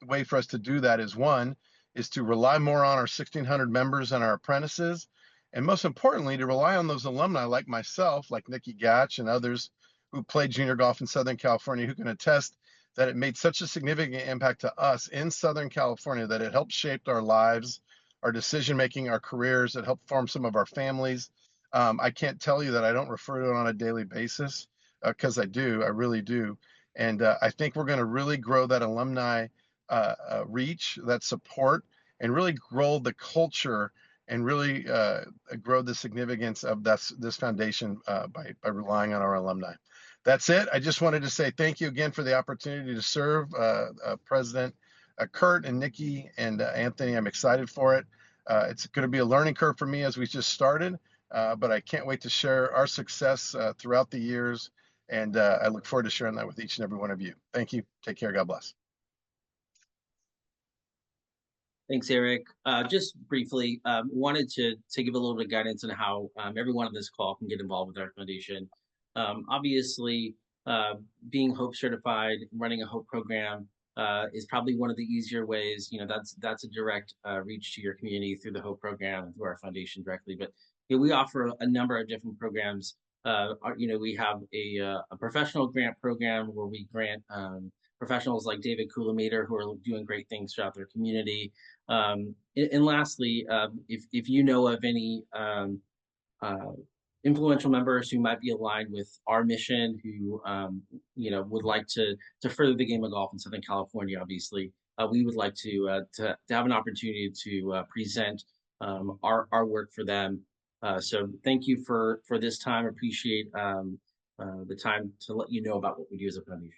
way for us to do that is to rely more on our 1,600 members and our apprentices, and most importantly, to rely on those alumni like myself, like Nikki Gatch and others who played junior golf in Southern California, who can attest that it made such a significant impact to us in Southern California, that it helped shape our lives, our decision-making, our careers. It helped form some of our families. I can't tell you that I don't refer to it on a daily basis, because I do, I really do. And I think we're going to really grow that alumni reach, that support, and really grow the culture and really grow the significance of this foundation by relying on our alumni. That's it. I just wanted to say thank you again for the opportunity to serve President Kurt and Nikki and Anthony. I'm excited for it. It's going to be a learning curve for me as we just started, but I can't wait to share our success throughout the years. And I look forward to sharing that with each and every one of you. Thank you. Take care. God bless. Thanks, Eric. Just briefly, wanted to give a little bit of guidance on how everyone on this call can get involved with our foundation. Obviously, being Hope certified, running a Hope program is probably one of the easier ways. That's a direct reach to your community through the Hope program and through our foundation directly. But we offer a number of different programs. We have a professional grant program where we grant professionals like David Coulameter who are doing great things throughout their community. And lastly, if you know of any influential members who might be aligned with our mission, who would like to further the game of golf in Southern California, obviously, we would like to have an opportunity to present our work for them. So thank you for this time. Appreciate the time to let you know about what we do as a foundation.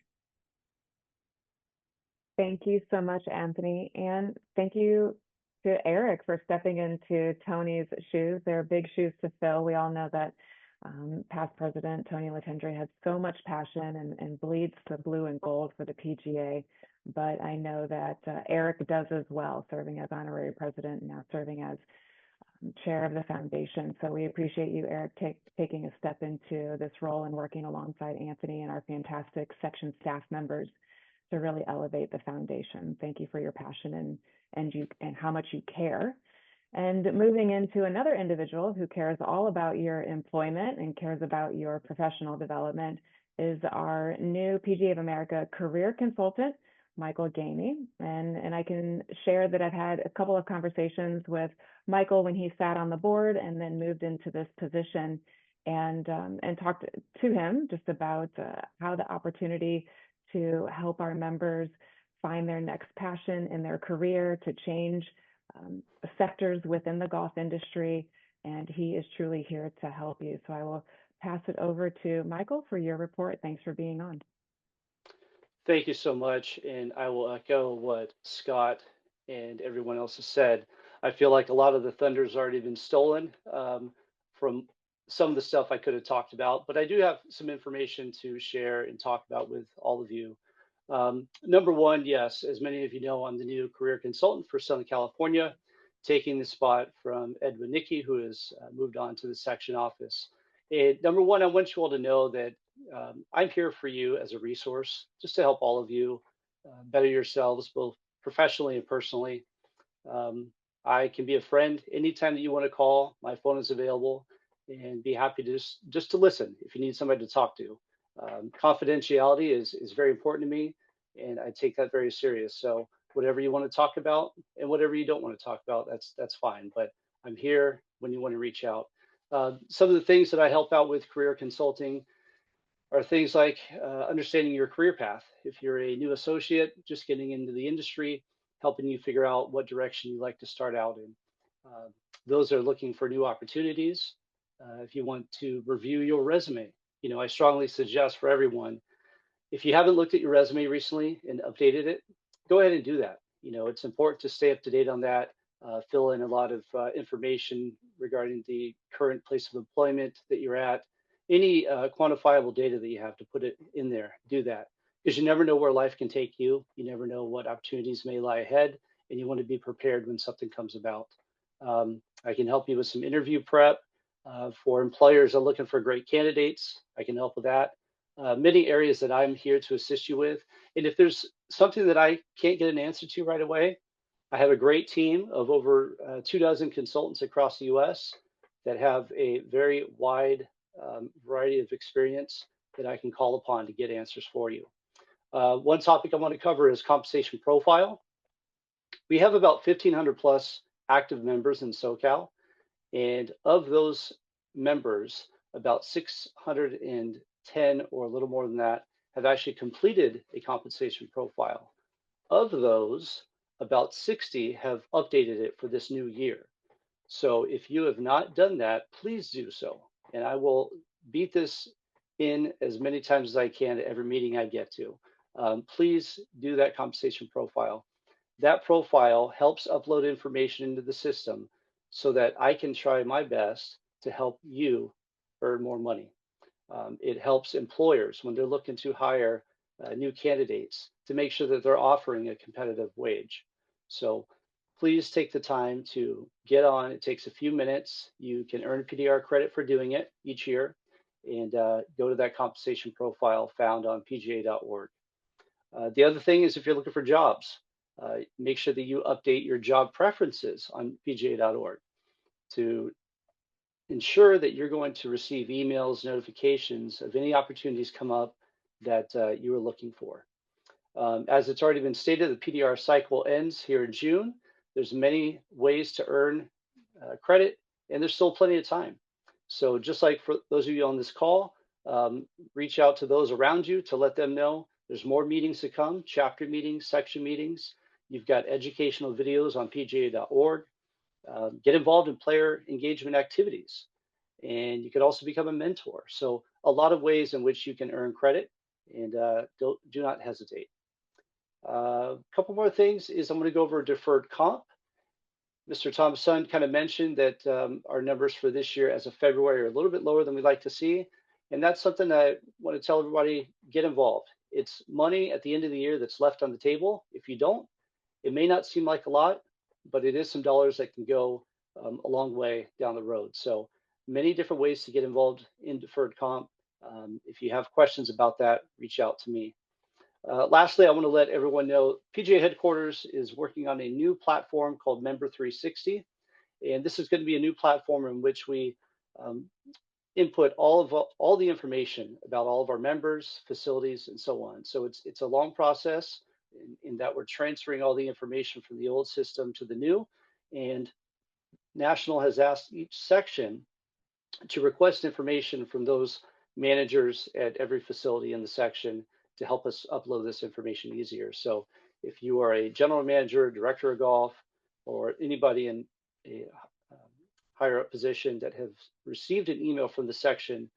Thank you so much, Anthony. And thank you to Eric for stepping into Tony's shoes. They're big shoes to fill. We all know that past president Tony Latendre had so much passion and bleeds the blue and gold for the PGA. But I know that Eric does as well, serving as honorary president and now serving as chair of the foundation. So we appreciate you, Eric, taking a step into this role and working alongside Anthony and our fantastic section staff members to really elevate the foundation. Thank you for your passion and how much you care. And moving into another individual who cares all about your employment and cares about your professional development is our new PGA of America career consultant, Michael Gamey. And I can share that I've had a couple of conversations with Michael when he sat on the board and then moved into this position, and talked to him just about how the opportunity to help our members find their next passion in their career, to change sectors within the golf industry. And he is truly here to help you. So I will pass it over to Michael for your report. Thanks for being on. Thank you so much. And I will echo what Scott and everyone else has said. I feel like a lot of the thunder's already been stolen from some of the stuff I could have talked about, but I do have some information to share and talk about with all of you. Number one, yes, as many of you know, I'm the new career consultant for Southern California, taking the spot from Ed Winnicki, who has moved on to the section office. And number one, I want you all to know that I'm here for you as a resource, just to help all of you better yourselves, both professionally and personally. I can be a friend anytime that you want to call. My phone is available, and be happy to just to listen if you need somebody to talk to. Confidentiality is very important to me, and I take that very serious. So whatever you want to talk about, and whatever you don't want to talk about, that's fine. But I'm here when you want to reach out. Some of the things that I help out with career consulting are things like understanding your career path. If you're a new associate just getting into the industry, helping you figure out what direction you like to start out in. Uh, those are looking for new opportunities. If you want to review your resume, I strongly suggest for everyone, if you haven't looked at your resume recently and updated it, go ahead and do that. It's important to stay up to date on that, fill in a lot of information regarding the current place of employment that you're at, any quantifiable data that you have to put it in there, do that. Because you never know where life can take you. You never know what opportunities may lie ahead, and you want to be prepared when something comes about. I can help you with some interview prep for employers that are looking for great candidates. I can help with that. Many areas that I'm here to assist you with. And if there's something that I can't get an answer to right away, I have a great team of over 24 consultants across the US that have a very wide variety of experience that I can call upon to get answers for you. One topic I want to cover is compensation profile. We have about 1,500 plus active members in SoCal. And of those members, about 610 or a little more than that have actually completed a compensation profile. Of those, about 60 have updated it for this new year. So if you have not done that, please do so. And I will beat this in as many times as I can at every meeting I get to. Please do that compensation profile. That profile helps upload information into the system so that I can try my best to help you earn more money. It helps employers when they're looking to hire new candidates to make sure that they're offering a competitive wage. So please take the time to get on. It takes a few minutes. You can earn PDR credit for doing it each year, and go to that compensation profile found on pga.org. The other thing is if you're looking for jobs, make sure that you update your job preferences on pga.org to ensure that you're going to receive emails, notifications of any opportunities come up that you are looking for. As it's already been stated, the PDR cycle ends here in June. There's many ways to earn credit, and there's still plenty of time. So just like for those of you on this call, reach out to those around you to let them know there's more meetings to come, chapter meetings, section meetings. You've got educational videos on pga.org. Get involved in player engagement activities. And you could also become a mentor. So a lot of ways in which you can earn credit, and do not hesitate. A couple more things is I'm going to go over deferred comp. Mr. Thompson kind of mentioned that our numbers for this year as of February are a little bit lower than we'd like to see. And that's something that I want to tell everybody, get involved. It's money at the end of the year that's left on the table. If you don't, it may not seem like a lot, but it is some dollars that can go a long way down the road. So many different ways to get involved in deferred comp. If you have questions about that, reach out to me. Lastly, I want to let everyone know PGA headquarters is working on a new platform called Member 360. And this is going to be a new platform in which we input all the information about all of our members, facilities, and so on. So it's a long process in that we're transferring all the information from the old system to the new. And National has asked each section to request information from those managers at every facility in the section to help us upload this information easier. So if you are a general manager, director of golf, or anybody in a higher up position that have received an email from the section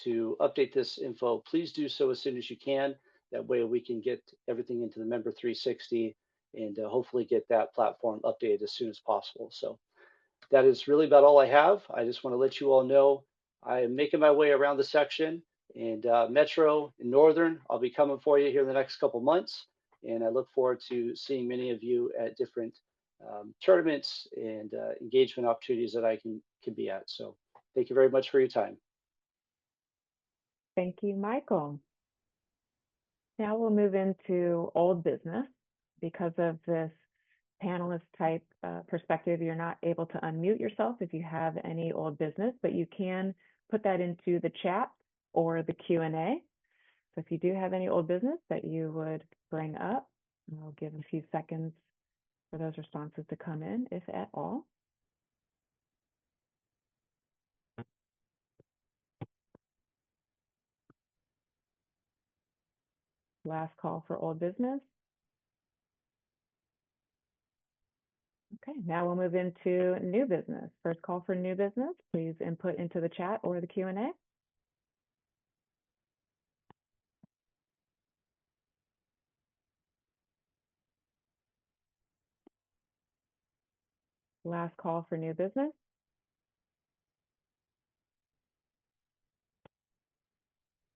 to update this info, please do so as soon as you can. That way we can get everything into the Member 360 and hopefully get that platform updated as soon as possible. So that is really about all I have. I just want to let you all know I am making my way around the section, and Metro and Northern, I'll be coming for you here in the next couple months. And I look forward to seeing many of you at different tournaments and engagement opportunities that I can be at. So thank you very much for your time. Thank you, Michael. Now we'll move into old business. Because of this panelist type perspective, you're not able to unmute yourself if you have any old business, but you can put that into the chat or the Q&A. So if you do have any old business that you would bring up, I'll give a few seconds for those responses to come in, if at all. Last call for old business. Okay, now we'll move into new business. First call for new business. Please input into the chat or the Q&A. Last call for new business.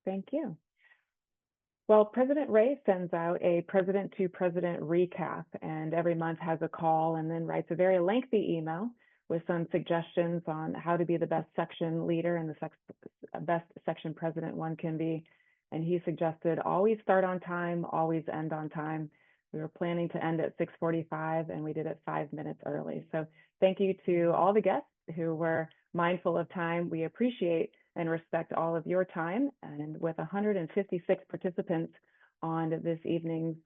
Thank you. Well, President Ray sends out a president-to-president recap, and every month has a call and then writes a very lengthy email with some suggestions on how to be the best section leader and the best section president one can be. And he suggested always start on time, always end on time. We were planning to end at 6:45 and we did it 5 minutes early. So thank you to all the guests who were mindful of time. We appreciate and respect all of your time. And with 156 participants on this evening's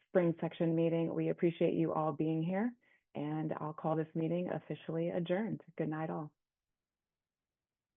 spring section meeting, we appreciate you all being here. And I'll call this meeting officially adjourned. Good night, all.